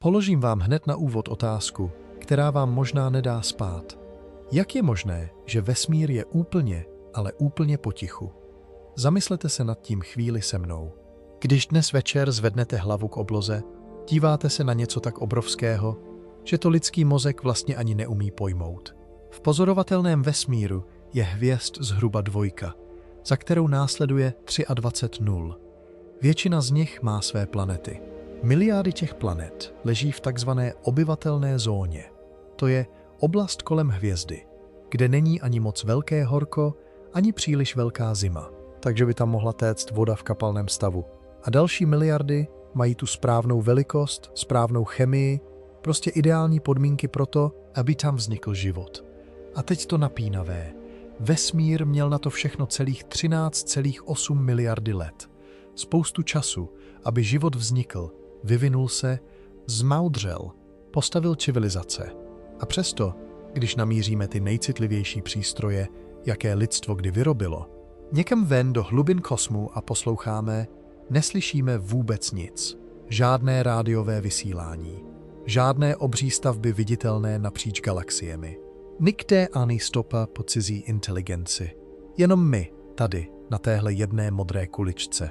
Položím vám hned na úvod otázku, která vám možná nedá spát. Jak je možné, že vesmír je úplně, ale úplně potichu? Zamyslete se nad tím chvíli se mnou. Když dnes večer zvednete hlavu k obloze, díváte se na něco tak obrovského, že to lidský mozek vlastně ani neumí pojmout. V pozorovatelném vesmíru je hvězd zhruba 2, za kterou následuje 23 nul. Většina z nich má své planety. Miliardy těch planet leží v takzvané obyvatelné zóně. To je oblast kolem hvězdy, kde není ani moc velké horko, ani příliš velká zima, takže by tam mohla téct voda v kapalném stavu. A další miliardy mají tu správnou velikost, správnou chemii, prostě ideální podmínky pro to, aby tam vznikl život. A teď to napínavé. Vesmír měl na to všechno celých 13,8 miliardy let. Spoustu času, aby život vznikl, vyvinul se, zmoudřel, postavil civilizace. A přesto, když namíříme ty nejcitlivější přístroje, jaké lidstvo kdy vyrobilo, někam ven do hlubin kosmu a posloucháme, neslyšíme vůbec nic. Žádné rádiové vysílání. Žádné obří stavby viditelné napříč galaxiemi. Nikde ani stopa po cizí inteligenci. Jenom my, tady, na téhle jedné modré kuličce.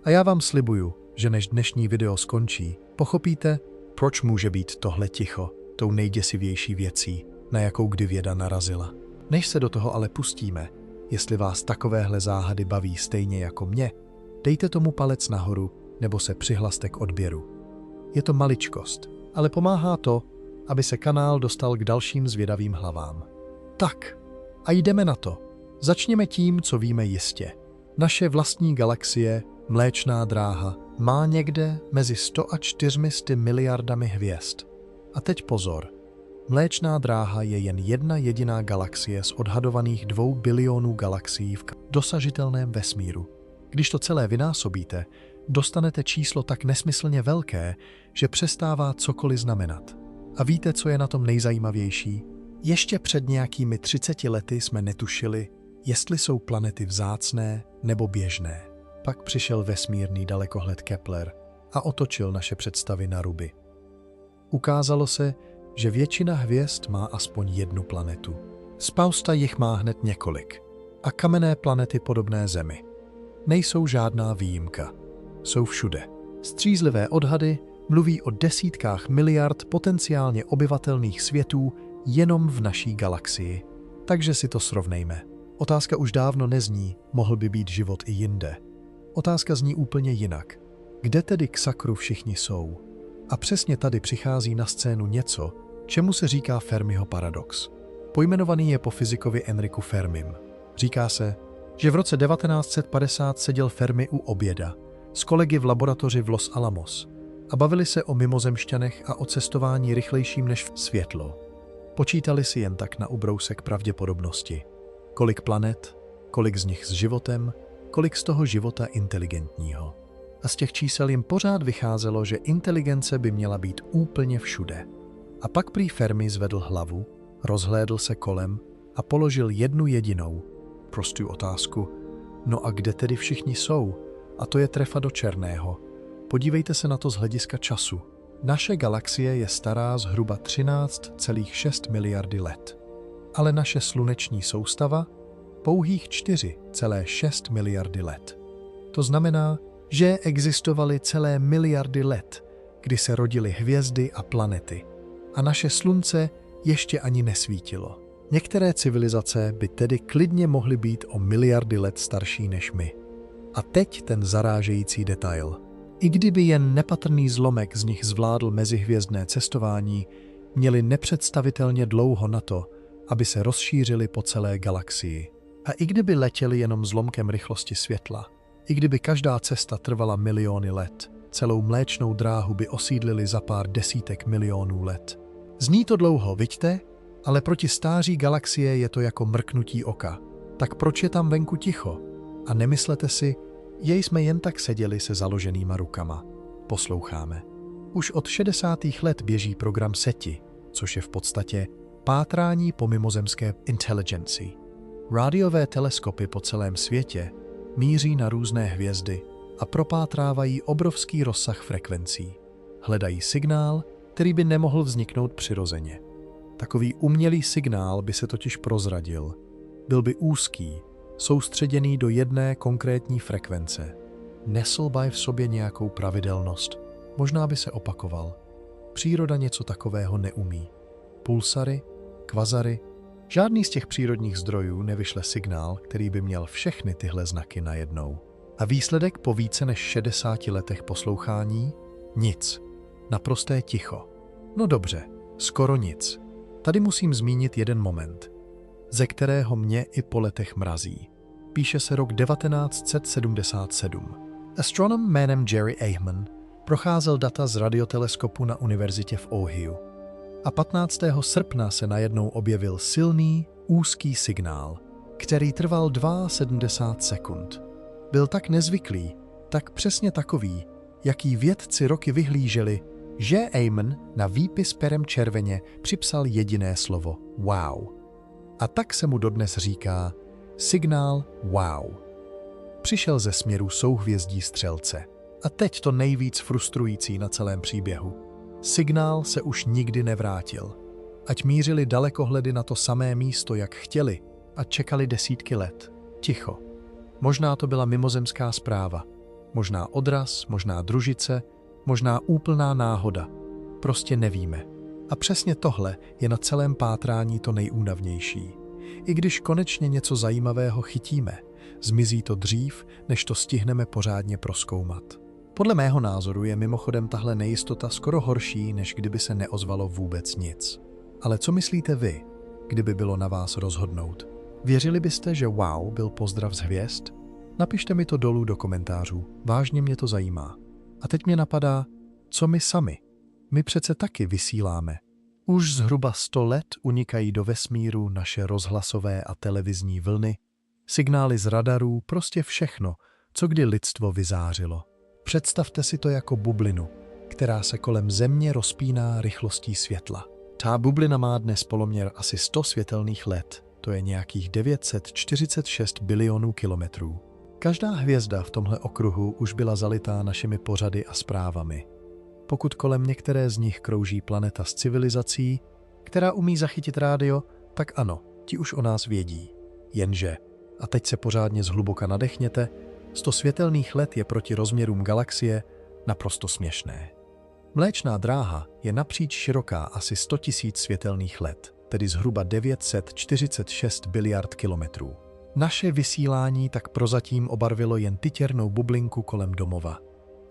A já vám slibuju, že než dnešní video skončí, pochopíte, proč může být tohle ticho tou nejděsivější věcí, na jakou kdy věda narazila. Než se do toho ale pustíme, jestli vás takovéhle záhady baví stejně jako mě, dejte tomu palec nahoru nebo se přihlaste k odběru. Je to maličkost, ale pomáhá to, aby se kanál dostal k dalším zvědavým hlavám. Tak, a jdeme na to. Začněme tím, co víme jistě. Naše vlastní galaxie, Mléčná dráha, má někde mezi 100 a 400 miliardami hvězd. A teď pozor. Mléčná dráha je jen jedna jediná galaxie z odhadovaných 2 bilionů galaxií v dosažitelném vesmíru. Když to celé vynásobíte, dostanete číslo tak nesmyslně velké, že přestává cokoliv znamenat. A víte, co je na tom nejzajímavější? Ještě před nějakými 30 lety jsme netušili, jestli jsou planety vzácné nebo běžné. Pak přišel vesmírný dalekohled Kepler a otočil naše představy na ruby. Ukázalo se, že většina hvězd má aspoň jednu planetu. Spousta jich má hned několik. A kamenné planety podobné Zemi nejsou žádná výjimka. Jsou všude. Střízlivé odhady mluví o desítkách miliard potenciálně obyvatelných světů jenom v naší galaxii. Takže si to srovnejme. Otázka už dávno nezní, mohl by být život i jinde. Otázka zní úplně jinak. Kde tedy k sakru všichni jsou? A přesně tady přichází na scénu něco, čemu se říká Fermiho paradox. Pojmenovaný je po fyzikovi Enricu Fermim. Říká se, že v roce 1950 seděl Fermi u oběda s kolegy v laboratoři v Los Alamos a bavili se o mimozemšťanech a o cestování rychlejším než světlo. Počítali si jen tak na ubrousek pravděpodobnosti. Kolik planet, kolik z nich s životem, kolik z toho života inteligentního. A z těch čísel jim pořád vycházelo, že inteligence by měla být úplně všude. A pak prý Fermi zvedl hlavu, rozhlédl se kolem a položil jednu jedinou, prostou otázku. No a kde tedy všichni jsou? A to je trefa do černého. Podívejte se na to z hlediska času. Naše galaxie je stará zhruba 13,6 miliardy let. Ale naše sluneční soustava pouhých 4,6 miliardy let. To znamená, že existovaly celé miliardy let, kdy se rodily hvězdy a planety. A naše slunce ještě ani nesvítilo. Některé civilizace by tedy klidně mohly být o miliardy let starší než my. A teď ten zarážející detail. I kdyby jen nepatrný zlomek z nich zvládl mezihvězdné cestování, měli nepředstavitelně dlouho na to, aby se rozšířili po celé galaxii. A i kdyby letěli jenom zlomkem rychlosti světla, i kdyby každá cesta trvala miliony let, celou Mléčnou dráhu by osídlili za pár desítek milionů let. Zní to dlouho, viďte? Ale proti stáří galaxie je to jako mrknutí oka. Tak proč je tam venku ticho? A nemyslete si, že jsme jen tak seděli se založenýma rukama. Posloucháme. Už od 60. let běží program SETI, což je v podstatě pátrání po mimozemské inteligenci. Rádiové teleskopy po celém světě míří na různé hvězdy a propátrávají obrovský rozsah frekvencí. Hledají signál, který by nemohl vzniknout přirozeně. Takový umělý signál by se totiž prozradil. Byl by úzký, soustředěný do jedné konkrétní frekvence. Nesl by v sobě nějakou pravidelnost, možná by se opakoval. Příroda něco takového neumí. Pulsary, kvazary, žádný z těch přírodních zdrojů nevyšle signál, který by měl všechny tyhle znaky najednou. A výsledek po více než 60 letech poslouchání? Nic. Naprosté ticho. No dobře, skoro nic. Tady musím zmínit jeden moment, ze kterého mě i po letech mrazí. Píše se rok 1977. Astronom jménem Jerry Ahman procházel data z radioteleskopu na univerzitě v Ohio. A 15. srpna se najednou objevil silný, úzký signál, který trval 72 sekund. Byl tak nezvyklý, tak přesně takový, jaký vědci roky vyhlíželi, že Ahman na výpis perem červeně připsal jediné slovo wow. A tak se mu dodnes říká signál wow. Přišel ze směru souhvězdí Střelce. A teď to nejvíc frustrující na celém příběhu. Signál se už nikdy nevrátil. Ať mířili dalekohledy na to samé místo, jak chtěli, a čekali desítky let. Ticho. Možná to byla mimozemská zpráva. Možná odraz, možná družice, možná úplná náhoda. Prostě nevíme. A přesně tohle je na celém pátrání to nejúnavnější. I když konečně něco zajímavého chytíme, zmizí to dřív, než to stihneme pořádně prozkoumat. Podle mého názoru je mimochodem tahle nejistota skoro horší, než kdyby se neozvalo vůbec nic. Ale co myslíte vy, kdyby bylo na vás rozhodnout? Věřili byste, že wow byl pozdrav z hvězd? Napište mi to dolů do komentářů, vážně mě to zajímá. A teď mě napadá, co my sami? My přece taky vysíláme. Už zhruba 100 let unikají do vesmíru naše rozhlasové a televizní vlny, signály z radarů, prostě všechno, co kdy lidstvo vyzářilo. Představte si to jako bublinu, která se kolem Země rozpíná rychlostí světla. Ta bublina má dnes poloměr asi 100 světelných let, to je nějakých 946 bilionů kilometrů. Každá hvězda v tomhle okruhu už byla zalitá našimi pořady a zprávami. Pokud kolem některé z nich krouží planeta s civilizací, která umí zachytit rádio, tak ano, ti už o nás vědí. Jenže, a teď se pořádně zhluboka nadechněte, 100 světelných let je proti rozměrům galaxie naprosto směšné. Mléčná dráha je napříč široká asi 100 000 světelných let, tedy zhruba 946 biliard kilometrů. Naše vysílání tak prozatím obarvilo jen tytěrnou bublinku kolem domova.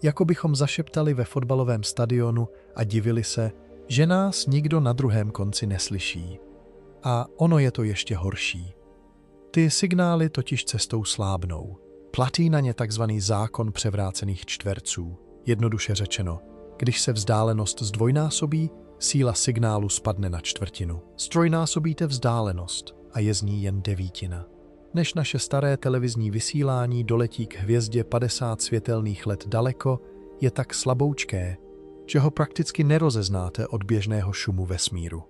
Jako bychom zašeptali ve fotbalovém stadionu a divili se, že nás nikdo na druhém konci neslyší. A ono je to ještě horší. Ty signály totiž cestou slábnou. Platí na ně takzvaný zákon převrácených čtverců. Jednoduše řečeno, když se vzdálenost zdvojnásobí, síla signálu spadne na čtvrtinu. Strojnásobíte vzdálenost a je z ní jen devítina. Než naše staré televizní vysílání doletí k hvězdě 50 světelných let daleko, je tak slaboučké, že ho prakticky nerozeznáte od běžného šumu vesmíru.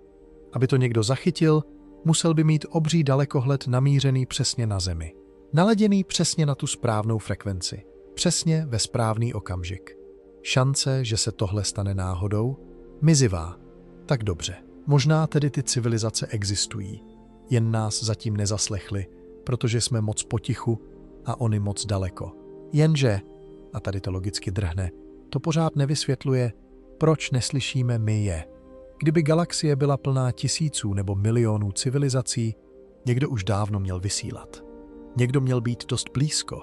Aby to někdo zachytil, musel by mít obří dalekohled namířený přesně na Zemi. Naladěný přesně na tu správnou frekvenci. Přesně ve správný okamžik. Šance, že se tohle stane náhodou? Mizivá. Tak dobře. Možná tedy ty civilizace existují. Jen nás zatím nezaslechli, protože jsme moc potichu a oni moc daleko. Jenže, a tady to logicky drhne, to pořád nevysvětluje, proč neslyšíme my je. Kdyby galaxie byla plná tisíců nebo milionů civilizací, někdo už dávno měl vysílat. Někdo měl být dost blízko.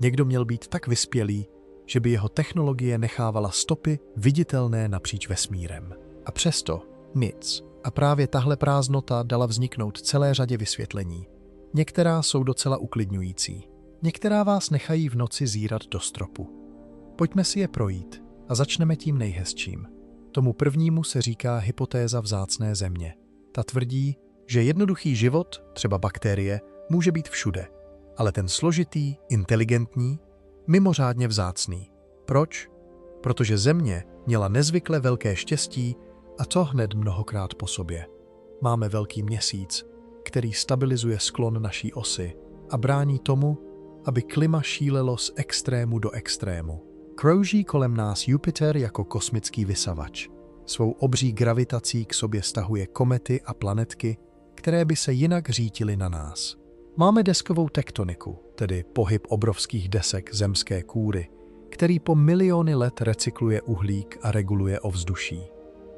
Někdo měl být tak vyspělý, že by jeho technologie nechávala stopy viditelné napříč vesmírem. A přesto nic. A právě tahle prázdnota dala vzniknout celé řadě vysvětlení. Některá jsou docela uklidňující. Některá vás nechají v noci zírat do stropu. Pojďme si je projít a začneme tím nejhezčím. Tomu prvnímu se říká hypotéza vzácné země. Ta tvrdí, že jednoduchý život, třeba bakterie, může být všude. Ale ten složitý, inteligentní, mimořádně vzácný. Proč? Protože Země měla nezvykle velké štěstí a to hned mnohokrát po sobě. Máme velký měsíc, který stabilizuje sklon naší osy a brání tomu, aby klima šílelo z extrému do extrému. Krouží kolem nás Jupiter jako kosmický vysavač. Svou obří gravitací k sobě stahuje komety a planetky, které by se jinak řítily na nás. Máme deskovou tektoniku, tedy pohyb obrovských desek zemské kůry, který po miliony let recykluje uhlík a reguluje ovzduší.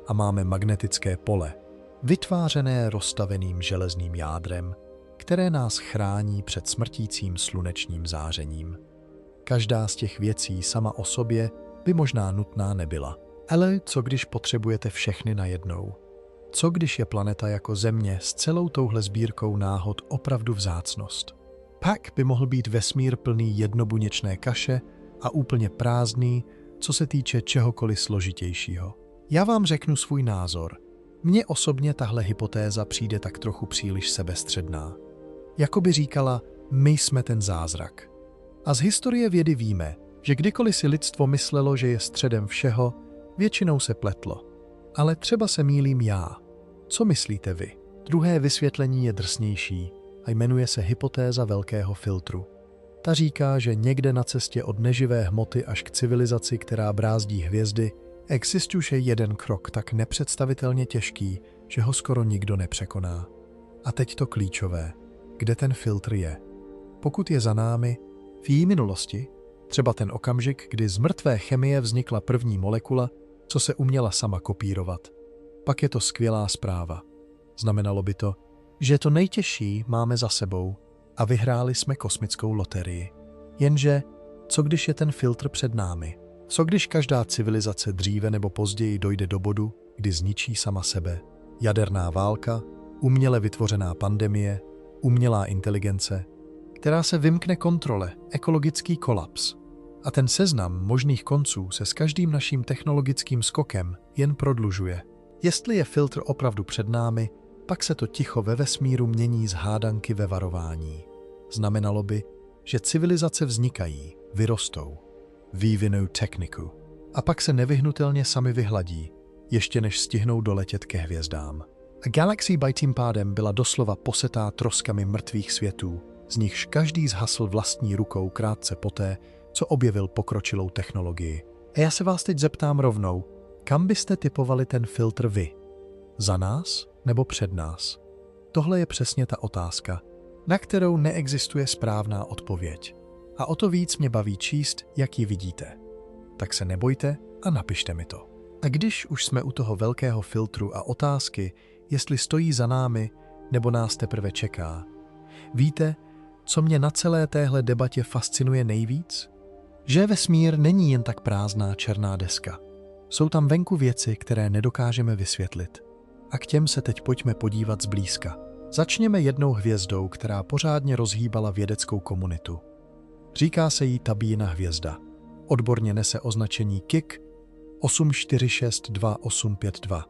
A máme magnetické pole, vytvářené roztaveným železným jádrem, které nás chrání před smrtícím slunečním zářením. Každá z těch věcí sama o sobě by možná nutná nebyla. Ale co když potřebujete všechny najednou? Co když je planeta jako Země s celou touhle sbírkou náhod opravdu vzácnost? Pak by mohl být vesmír plný jednobuněčné kaše a úplně prázdný, co se týče čehokoliv složitějšího. Já vám řeknu svůj názor. Mně osobně tahle hypotéza přijde tak trochu příliš sebestředná. Jakoby říkala, my jsme ten zázrak. A z historie vědy víme, že kdykoliv si lidstvo myslelo, že je středem všeho, většinou se pletlo. Ale třeba se mýlím já. Co myslíte vy? Druhé vysvětlení je drsnější a jmenuje se hypotéza velkého filtru. Ta říká, že někde na cestě od neživé hmoty až k civilizaci, která brázdí hvězdy, existuje jeden krok tak nepředstavitelně těžký, že ho skoro nikdo nepřekoná. A teď to klíčové. Kde ten filtr je? Pokud je za námi, v její minulosti, třeba ten okamžik, kdy z mrtvé chemie vznikla první molekula, co se uměla sama kopírovat, pak je to skvělá zpráva. Znamenalo by to, že to nejtěžší máme za sebou a vyhráli jsme kosmickou loterii. Jenže, co když je ten filtr před námi? Co když každá civilizace dříve nebo později dojde do bodu, kdy zničí sama sebe? Jaderná válka, uměle vytvořená pandemie, umělá inteligence, která se vymkne kontrole, ekologický kolaps. A ten seznam možných konců se s každým naším technologickým skokem jen prodlužuje. Jestli je filtr opravdu před námi, pak se to ticho ve vesmíru mění z hádanky ve varování. Znamenalo by, že civilizace vznikají, vyrostou, vývinou techniku a pak se nevyhnutelně sami vyhladí, ještě než stihnou doletět ke hvězdám. A galaxie by tím pádem byla doslova posetá troskami mrtvých světů, z nichž každý zhasl vlastní rukou krátce poté, co objevil pokročilou technologii. A já se vás teď zeptám rovnou, kam byste typovali ten filtr vy? Za nás nebo před nás? Tohle je přesně ta otázka, na kterou neexistuje správná odpověď. A o to víc mě baví číst, jak ji vidíte. Tak se nebojte a napište mi to. A když už jsme u toho velkého filtru a otázky, jestli stojí za námi nebo nás teprve čeká, víte, co mě na celé téhle debatě fascinuje nejvíc? Že vesmír není jen tak prázdná černá deska. Jsou tam venku věci, které nedokážeme vysvětlit. A k těm se teď pojďme podívat zblízka. Začněme jednou hvězdou, která pořádně rozhýbala vědeckou komunitu. Říká se jí Tabíina hvězda. Odborně nese označení KIK 846282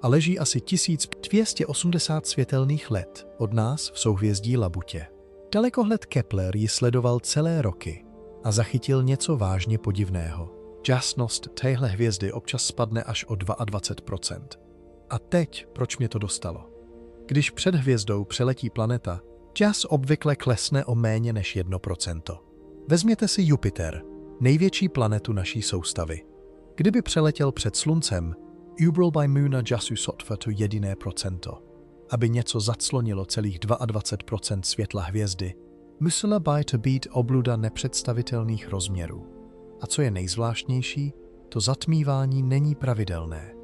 a leží asi 1280 světelných let od nás v souhvězdí Labutě. Dalekohled Kepler ji sledoval celé roky a zachytil něco vážně podivného. Jasnost téhle hvězdy občas spadne až o 22%. A teď, proč mě to dostalo? Když před hvězdou přeletí planeta, jas obvykle klesne o méně než 1%. Vezměte si Jupiter, největší planetu naší soustavy. Kdyby přeletěl před Sluncem, ubral by Moona jasu sotva to 1%. Aby něco zaclonilo celých 22% světla hvězdy, musela by to být obluda nepředstavitelných rozměrů. A co je nejzvláštnější, to zatmívání není pravidelné.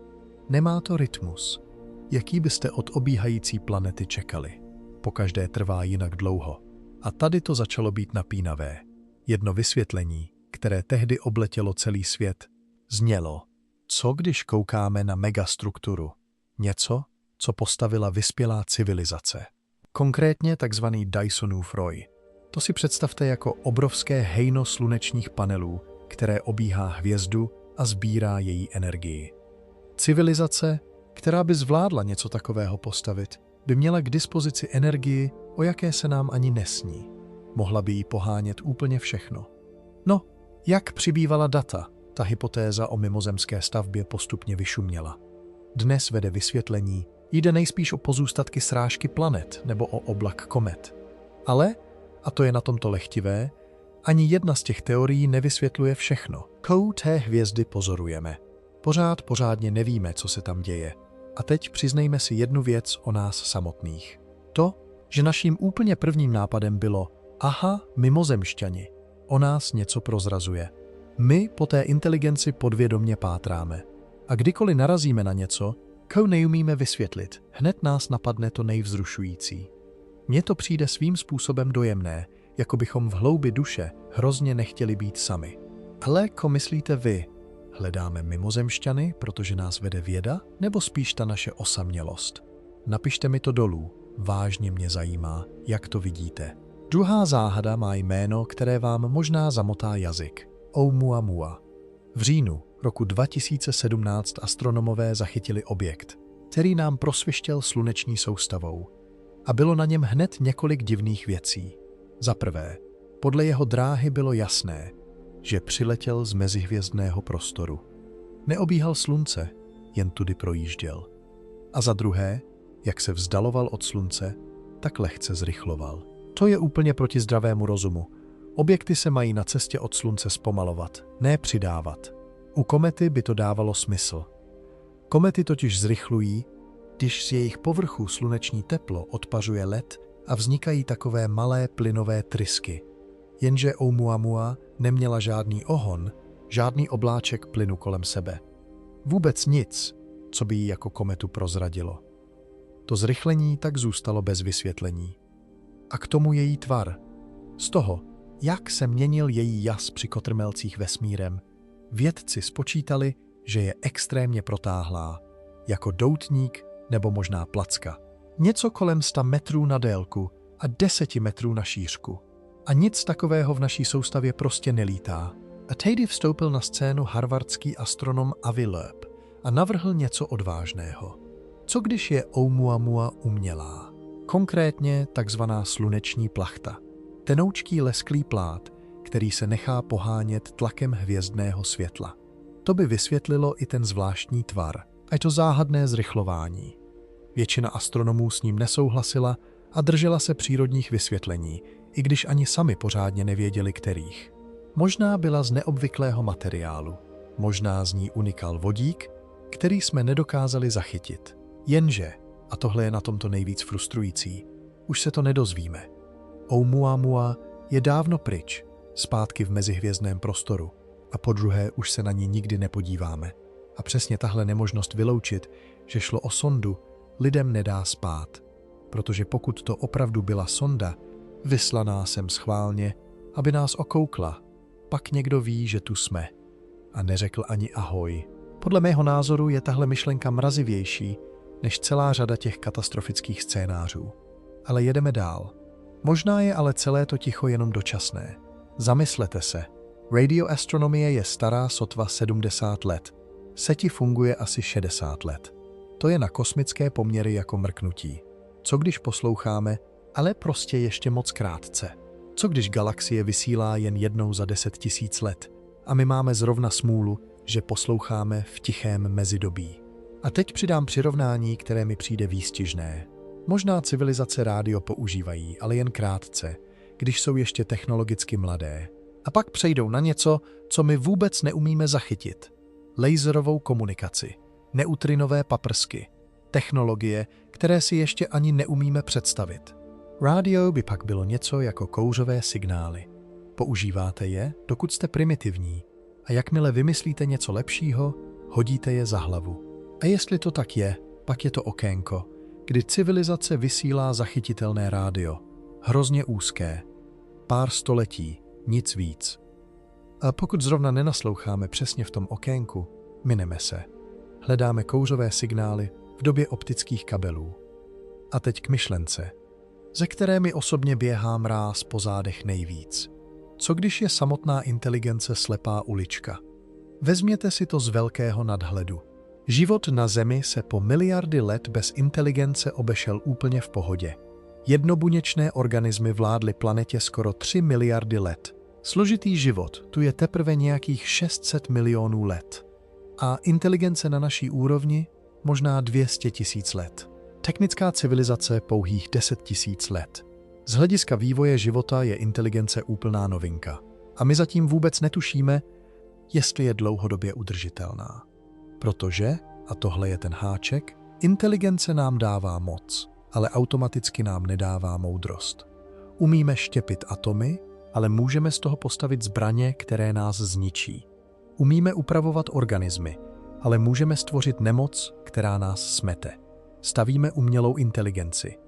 Nemá to rytmus, jaký byste od obíhající planety čekali. Pokaždé trvá jinak dlouho. A tady to začalo být napínavé. Jedno vysvětlení, které tehdy obletělo celý svět, znělo: co když koukáme na megastrukturu? Něco, co postavila vyspělá civilizace. Konkrétně takzvaný Dysonův roj. To si představte jako obrovské hejno slunečních panelů, které obíhá hvězdu a sbírá její energii. Civilizace, která by zvládla něco takového postavit, by měla k dispozici energii, o jaké se nám ani nesní. Mohla by jí pohánět úplně všechno. No, jak přibývala data, ta hypotéza o mimozemské stavbě postupně vyšuměla. Dnes vede vysvětlení, jde nejspíš o pozůstatky srážky planet nebo o oblak komet. Ale, a to je na tomto lehtivé, ani jedna z těch teorií nevysvětluje všechno. Kou té hvězdy pozorujeme. Pořádně nevíme, co se tam děje. A teď přiznejme si jednu věc o nás samotných. To, že naším úplně prvním nápadem bylo aha, mimozemšťani, o nás něco prozrazuje. My po té inteligenci podvědomě pátráme. A kdykoliv narazíme na něco, co neumíme vysvětlit, hned nás napadne to nejvzrušující. Mně to přijde svým způsobem dojemné, jako bychom v hloubi duše hrozně nechtěli být sami. Ale co myslíte vy? Hledáme mimozemšťany, protože nás vede věda, nebo spíš ta naše osamělost? Napište mi to dolů, vážně mě zajímá, jak to vidíte. Druhá záhada má jméno, které vám možná zamotá jazyk. Oumuamua. V říjnu roku 2017 astronomové zachytili objekt, který nám prosvištěl sluneční soustavou. A bylo na něm hned několik divných věcí. Za prvé, podle jeho dráhy bylo jasné, že přiletěl z mezihvězdného prostoru. Neobíhal slunce, jen tudy projížděl. A za druhé, jak se vzdaloval od slunce, tak lehce zrychloval. To je úplně proti zdravému rozumu. Objekty se mají na cestě od slunce zpomalovat, ne přidávat. U komety by to dávalo smysl. Komety totiž zrychlují, když z jejich povrchu sluneční teplo odpařuje led a vznikají takové malé plynové trysky. Jenže Oumuamua neměla žádný ohon, žádný obláček plynu kolem sebe. Vůbec nic, co by ji jako kometu prozradilo. To zrychlení tak zůstalo bez vysvětlení. A k tomu její tvar. Z toho, jak se měnil její jas při kotrmelcích vesmírem, vědci spočítali, že je extrémně protáhlá, jako doutník nebo možná placka. Něco kolem 100 metrů na délku a 10 metrů na šířku. A nic takového v naší soustavě prostě nelítá. A tehdy vstoupil na scénu harvardský astronom Avi Loeb a navrhl něco odvážného. Co když je Oumuamua umělá? Konkrétně takzvaná sluneční plachta. Tenoučký lesklý plát, který se nechá pohánět tlakem hvězdného světla. To by vysvětlilo i ten zvláštní tvar, a to záhadné zrychlování. Většina astronomů s ním nesouhlasila a držela se přírodních vysvětlení, i když ani sami pořádně nevěděli, kterých. Možná byla z neobvyklého materiálu, možná z ní unikal vodík, který jsme nedokázali zachytit. Jenže, a tohle je na tomto nejvíc frustrující, už se to nedozvíme. Oumuamua je dávno pryč, zpátky v mezihvězdném prostoru, a podruhé už se na ní nikdy nepodíváme. A přesně tahle nemožnost vyloučit, že šlo o sondu, lidem nedá spát. Protože pokud to opravdu byla sonda, vyslaná sem schválně, aby nás okoukla, pak někdo ví, že tu jsme. A neřekl ani ahoj. Podle mého názoru je tahle myšlenka mrazivější než celá řada těch katastrofických scénářů. Ale jedeme dál. Možná je ale celé to ticho jenom dočasné. Zamyslete se. Radioastronomie je stará sotva 70 let. SETI funguje asi 60 let. To je na kosmické poměry jako mrknutí. Co když posloucháme, ale prostě ještě moc krátce? Co když galaxie vysílá jen jednou za 10 000 let a my máme zrovna smůlu, že posloucháme v tichém mezidobí? A teď přidám přirovnání, které mi přijde výstižné. Možná civilizace rádio používají, ale jen krátce, když jsou ještě technologicky mladé. A pak přejdou na něco, co my vůbec neumíme zachytit. Laserovou komunikaci, neutrinové paprsky, technologie, které si ještě ani neumíme představit. Rádio by pak bylo něco jako kouřové signály. Používáte je, dokud jste primitivní, a jakmile vymyslíte něco lepšího, hodíte je za hlavu. A jestli to tak je, pak je to okénko, kdy civilizace vysílá zachytitelné rádio. Hrozně úzké. Pár století, nic víc. A pokud zrovna nenasloucháme přesně v tom okénku, mineme se. Hledáme kouřové signály v době optických kabelů. A teď k myšlence, ze které mi osobně běhá mráz po zádech nejvíc. Co když je samotná inteligence slepá ulička? Vezměte si to z velkého nadhledu. Život na Zemi se po miliardy let bez inteligence obešel úplně v pohodě. Jednobuněčné organismy vládly planetě skoro 3 miliardy let. Složitý život tu je teprve nějakých 600 milionů let. A inteligence na naší úrovni možná 200 000 let. Technická civilizace pouhých 10 000 let. Z hlediska vývoje života je inteligence úplná novinka. A my zatím vůbec netušíme, jestli je dlouhodobě udržitelná. Protože, a tohle je ten háček, inteligence nám dává moc, ale automaticky nám nedává moudrost. Umíme štěpit atomy, ale můžeme z toho postavit zbraně, které nás zničí. Umíme upravovat organismy, ale můžeme stvořit nemoc, která nás smete. Stavíme umělou inteligenci,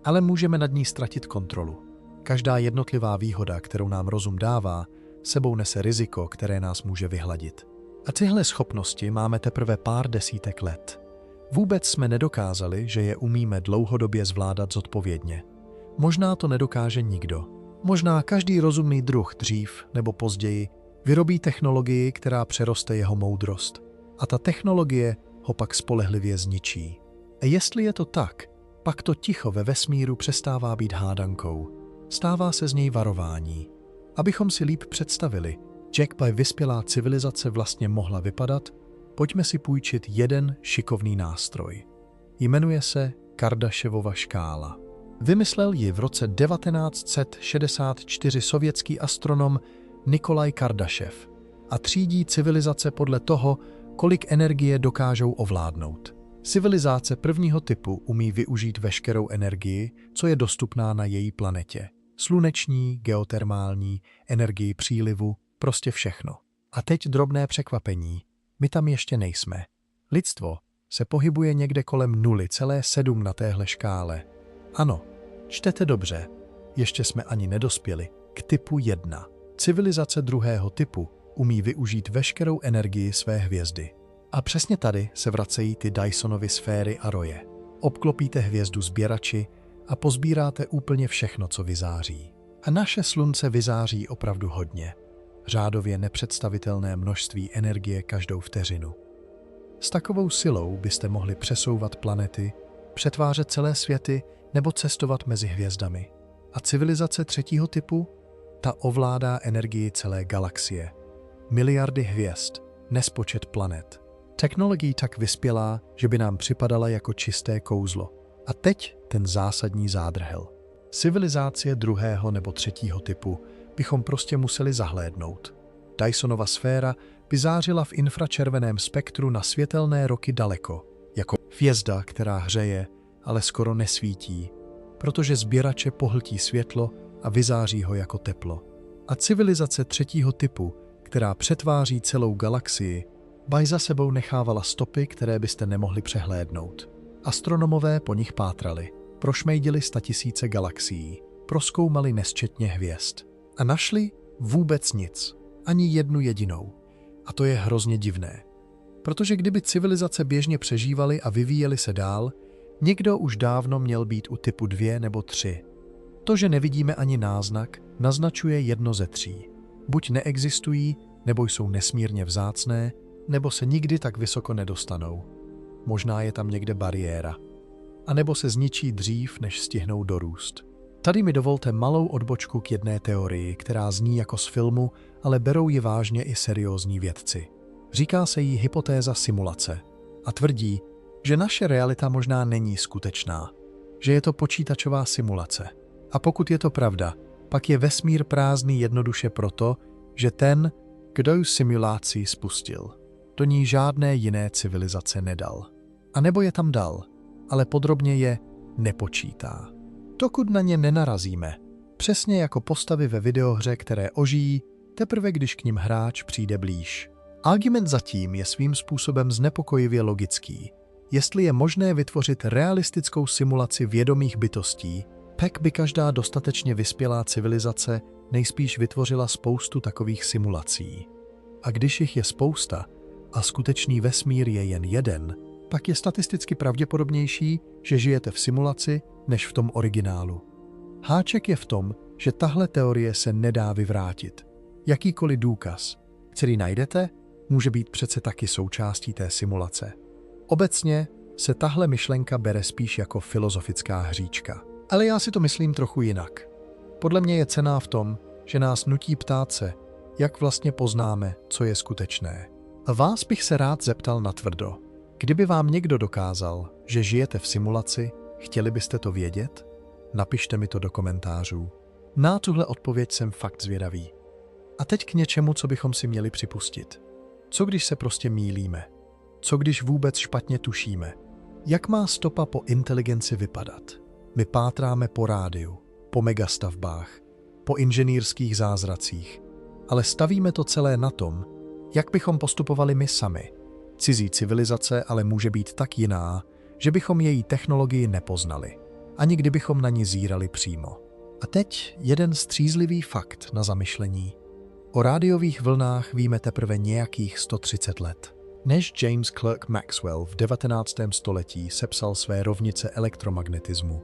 ale můžeme nad ní ztratit kontrolu. Každá jednotlivá výhoda, kterou nám rozum dává, sebou nese riziko, které nás může vyhladit. A tyhle schopnosti máme teprve pár desítek let. Vůbec jsme nedokázali, že je umíme dlouhodobě zvládat zodpovědně. Možná to nedokáže nikdo. Možná každý rozumný druh dřív nebo později vyrobí technologii, která přeroste jeho moudrost. A ta technologie ho pak spolehlivě zničí. A jestli je to tak, pak to ticho ve vesmíru přestává být hádankou. Stává se z něj varování. Abychom si líp představili, jak by vyspělá civilizace vlastně mohla vypadat, pojďme si půjčit jeden šikovný nástroj. Jmenuje se Kardashev škála. Vymyslel ji v roce 1964 sovětský astronom Nikolaj Kardashev a třídí civilizace podle toho, kolik energie dokážou ovládnout. Civilizace prvního typu umí využít veškerou energii, co je dostupná na její planetě. Sluneční, geotermální, energii přílivu, prostě všechno. A teď drobné překvapení. My tam ještě nejsme. Lidstvo se pohybuje někde kolem 0,7 na téhle škále. Ano, čtete dobře. Ještě jsme ani nedospěli k typu 1. Civilizace druhého typu umí využít veškerou energii své hvězdy. A přesně tady se vracejí ty Dysonovy sféry a roje. Obklopíte hvězdu sběrači a pozbíráte úplně všechno, co vyzáří. A naše slunce vyzáří opravdu hodně. Řádově nepředstavitelné množství energie každou vteřinu. S takovou silou byste mohli přesouvat planety, přetvářet celé světy nebo cestovat mezi hvězdami. A civilizace třetího typu? Ta ovládá energii celé galaxie. Miliardy hvězd, nespočet planet. Technologie tak vyspělá, že by nám připadala jako čisté kouzlo. A teď ten zásadní zádrhel. Civilizace druhého nebo třetího typu bychom prostě museli zahlédnout. Dysonova sféra by zářila v infračerveném spektru na světelné roky daleko, jako hvězda, která hřeje, ale skoro nesvítí, protože sběrače pohltí světlo a vyzáří ho jako teplo. A civilizace třetího typu, která přetváří celou galaxii, by za sebou nechávala stopy, které byste nemohli přehlédnout. Astronomové po nich pátrali, prošmejdili statisíce galaxií, prozkoumali nesčetně hvězd a našli vůbec nic, ani jednu jedinou. A to je hrozně divné, protože kdyby civilizace běžně přežívaly a vyvíjely se dál, někdo už dávno měl být u typu 2 nebo 3. To, že nevidíme ani náznak, naznačuje jedno ze 3. Buď neexistují, nebo jsou nesmírně vzácné, nebo se nikdy tak vysoko nedostanou. Možná je tam někde bariéra. A nebo se zničí dřív, než stihnou dorůst. Tady mi dovolte malou odbočku k jedné teorii, která zní jako z filmu, ale berou ji vážně i seriózní vědci. Říká se jí hypotéza simulace a tvrdí, že naše realita možná není skutečná, že je to počítačová simulace. A pokud je to pravda, pak je vesmír prázdný jednoduše proto, že ten, kdo simulaci spustil, do ní žádné jiné civilizace nedal. A nebo je tam dal, ale podrobně je nepočítá. Dokud na ně nenarazíme, přesně jako postavy ve videohře, které ožijí, teprve když k nim hráč přijde blíž. Argument zatím je svým způsobem znepokojivě logický. Jestli je možné vytvořit realistickou simulaci vědomých bytostí, pak by každá dostatečně vyspělá civilizace nejspíš vytvořila spoustu takových simulací. A když jich je spousta a skutečný vesmír je jen jeden, pak je statisticky pravděpodobnější, že žijete v simulaci, než v tom originálu. Háček je v tom, že tahle teorie se nedá vyvrátit. Jakýkoliv důkaz, který najdete, může být přece taky součástí té simulace. Obecně se tahle myšlenka bere spíš jako filozofická hříčka. Ale já si to myslím trochu jinak. Podle mě je cenná v tom, že nás nutí ptát se, jak vlastně poznáme, co je skutečné. A vás bych se rád zeptal natvrdo. Kdyby vám někdo dokázal, že žijete v simulaci, chtěli byste to vědět? Napište mi to do komentářů. Na tuhle odpověď jsem fakt zvědavý. A teď k něčemu, co bychom si měli připustit. Co když se prostě mýlíme? Co když vůbec špatně tušíme? Jak má stopa po inteligenci vypadat? My pátráme po rádiu, po megastavbách, po inženýrských zázracích, ale stavíme to celé na tom, jak bychom postupovali my sami. Cizí civilizace ale může být tak jiná, že bychom její technologii nepoznali, ani kdybychom na ní zírali přímo. A teď jeden střízlivý fakt na zamyšlení. O rádiových vlnách víme teprve nějakých 130 let. Než James Clerk Maxwell v 19. století sepsal své rovnice elektromagnetismu,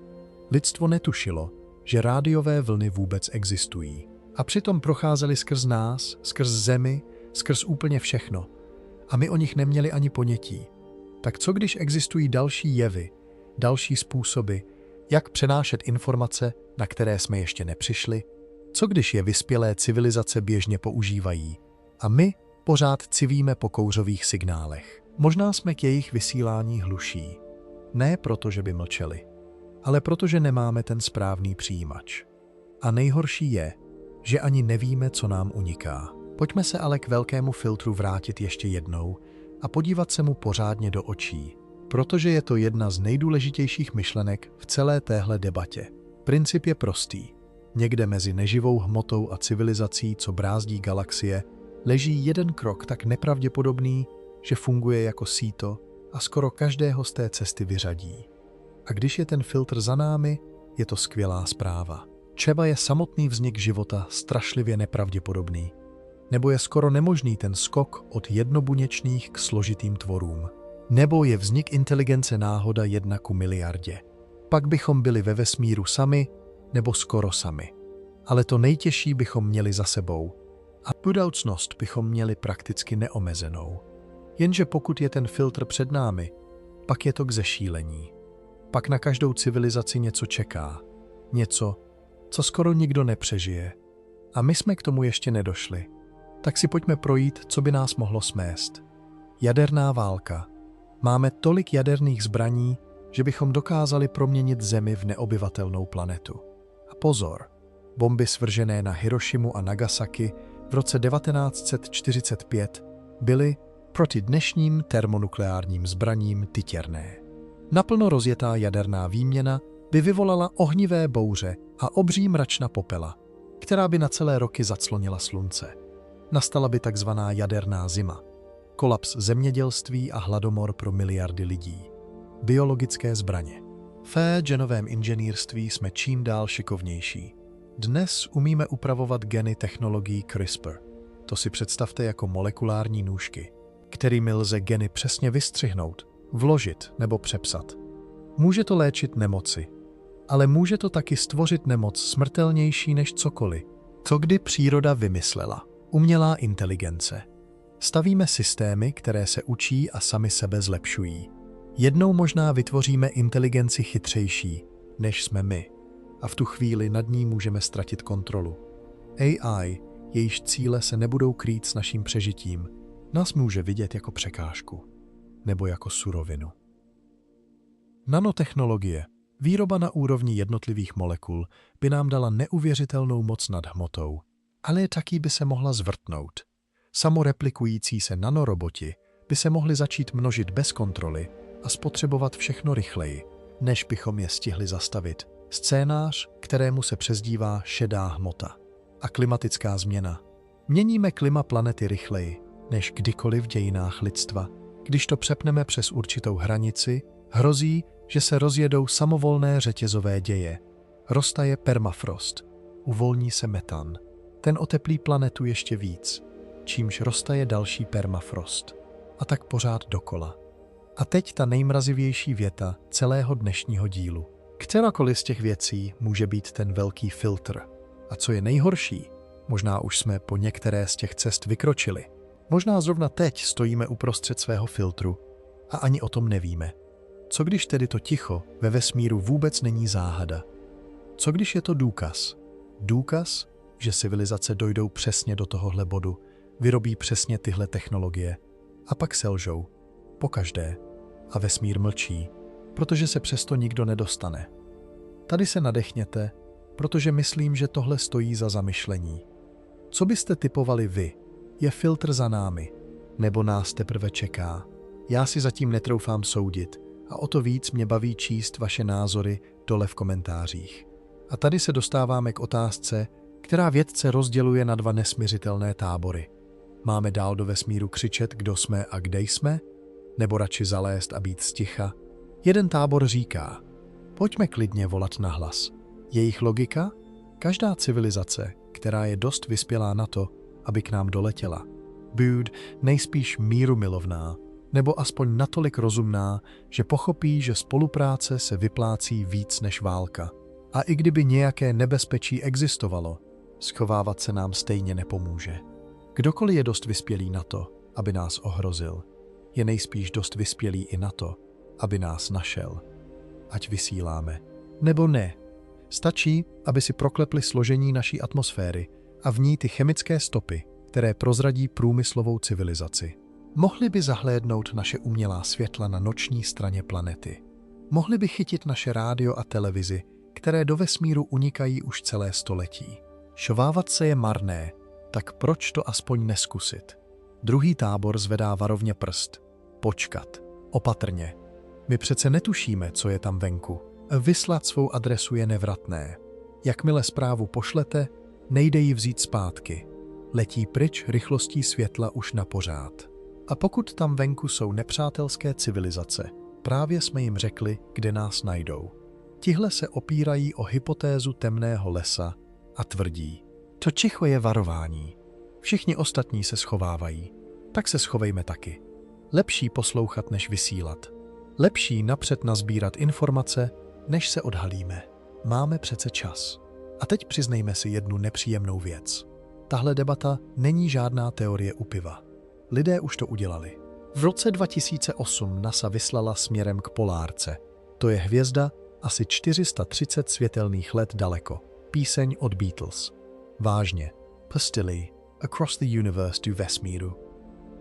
lidstvo netušilo, že rádiové vlny vůbec existují. A přitom procházely skrz nás, skrz Zemi, skrz úplně všechno. A my o nich neměli ani ponětí. Tak co když existují další jevy, další způsoby, jak přenášet informace, na které jsme ještě nepřišli? Co když je vyspělé civilizace běžně používají a my pořád civíme po kouřových signálech? Možná jsme k jejich vysílání hluší. Ne proto, že by mlčeli, ale protože nemáme ten správný přijímač. A nejhorší je, že ani nevíme, co nám uniká. Pojďme se ale k velkému filtru vrátit ještě jednou a podívat se mu pořádně do očí, protože je to jedna z nejdůležitějších myšlenek v celé téhle debatě. Princip je prostý. Někde mezi neživou hmotou a civilizací, co brázdí galaxie, leží jeden krok tak nepravděpodobný, že funguje jako síto a skoro každého z té cesty vyřadí. A když je ten filtr za námi, je to skvělá zpráva. Třeba je samotný vznik života strašlivě nepravděpodobný, nebo je skoro nemožný ten skok od jednobuněčných k složitým tvorům, nebo je vznik inteligence náhoda 1 ku miliardě. Pak bychom byli ve vesmíru sami, nebo skoro sami. Ale to nejtěžší bychom měli za sebou a budoucnost bychom měli prakticky neomezenou. Jenže pokud je ten filtr před námi, pak je to k zešílení. Pak na každou civilizaci něco čeká. Něco, co skoro nikdo nepřežije. A my jsme k tomu ještě nedošli. Tak si pojďme projít, co by nás mohlo smést. Jaderná válka. Máme tolik jaderných zbraní, že bychom dokázali proměnit Zemi v neobyvatelnou planetu. A pozor, bomby svržené na Hirošimu a Nagasaki v roce 1945 byly proti dnešním termonukleárním zbraním tytěrné. Naplno rozjetá jaderná výměna by vyvolala ohnivé bouře a obří mračna popela, která by na celé roky zaclonila slunce. Nastala by takzvaná jaderná zima, kolaps zemědělství a hladomor pro miliardy lidí. Biologické zbraně. V genovém inženýrství jsme čím dál šikovnější. Dnes umíme upravovat geny technologií CRISPR. To si představte jako molekulární nůžky, kterými lze geny přesně vystřihnout, vložit nebo přepsat. Může to léčit nemoci, ale může to taky stvořit nemoc smrtelnější než cokoliv, co kdy příroda vymyslela. Umělá inteligence. Stavíme systémy, které se učí a sami sebe zlepšují. Jednou možná vytvoříme inteligenci chytřejší, než jsme my, a v tu chvíli nad ní můžeme ztratit kontrolu. AI, jejíž cíle se nebudou krýt s naším přežitím, nás může vidět jako překážku nebo jako surovinu. Nanotechnologie, výroba na úrovni jednotlivých molekul, by nám dala neuvěřitelnou moc nad hmotou, ale taky by se mohla zvrtnout. Samoreplikující se nanoroboti by se mohli začít množit bez kontroly a spotřebovat všechno rychleji, než bychom je stihli zastavit. Scénář, kterému se přezdívá šedá hmota. A klimatická změna. Měníme klima planety rychleji, než kdykoliv v dějinách lidstva. Když to přepneme přes určitou hranici, hrozí, že se rozjedou samovolné řetězové děje. Roztaje permafrost. Uvolní se metan. Ten oteplí planetu ještě víc, čímž roztaje další permafrost. A tak pořád dokola. A teď ta nejmrazivější věta celého dnešního dílu. Kterakoliv z těch věcí může být ten velký filtr. A co je nejhorší, možná už jsme po některé z těch cest vykročili. Možná zrovna teď stojíme uprostřed svého filtru a ani o tom nevíme. Co když tedy to ticho ve vesmíru vůbec není záhada? Co když je to důkaz? Důkaz, že civilizace dojdou přesně do tohohle bodu, vyrobí přesně tyhle technologie a pak selžou. Pokaždé. A vesmír mlčí, protože se přesto nikdo nedostane. Tady se nadechněte, protože myslím, že tohle stojí za zamyšlení. Co byste typovali vy? Je filtr za námi? Nebo nás teprve čeká? Já si zatím netroufám soudit a o to víc mě baví číst vaše názory dole v komentářích. A tady se dostáváme k otázce, která vědce rozděluje na dva nesmiřitelné tábory. Máme dál do vesmíru křičet, kdo jsme a kde jsme? Nebo radši zalézt a být sticha? Jeden tábor říká, pojďme klidně volat nahlas. Jejich logika? Každá civilizace, která je dost vyspělá na to, aby k nám doletěla. Bud nejspíš mírumilovná, nebo aspoň natolik rozumná, že pochopí, že spolupráce se vyplácí víc než válka. A i kdyby nějaké nebezpečí existovalo, schovávat se nám stejně nepomůže. Kdokoliv je dost vyspělý na to, aby nás ohrozil, je nejspíš dost vyspělý i na to, aby nás našel. Ať vysíláme, nebo ne. Stačí, aby si proklepli složení naší atmosféry a v ní ty chemické stopy, které prozradí průmyslovou civilizaci. Mohli by zahlédnout naše umělá světla na noční straně planety. Mohli by chytit naše rádio a televizi, které do vesmíru unikají už celé století. Šovávat se je marné, tak proč to aspoň neskusit? Druhý tábor zvedá varovně prst. Počkat. Opatrně. My přece netušíme, co je tam venku. Vyslat svou adresu je nevratné. Jakmile zprávu pošlete, nejde ji vzít zpátky. Letí pryč rychlostí světla už na pořád. A pokud tam venku jsou nepřátelské civilizace, právě jsme jim řekli, kde nás najdou. Tihle se opírají o hypotézu temného lesa a tvrdí, to ticho je varování. Všichni ostatní se schovávají, tak se schovejme taky. Lepší poslouchat, než vysílat. Lepší napřed nazbírat informace, než se odhalíme. Máme přece čas. A teď přiznejme si jednu nepříjemnou věc. Tahle debata není žádná teorie u piva. Lidé už to udělali. V roce 2008 NASA vyslala směrem k polárce. To je hvězda asi 430 světelných let daleko. Píseň od Beatles. Vážně. Pustili Across the Universe do vesmíru.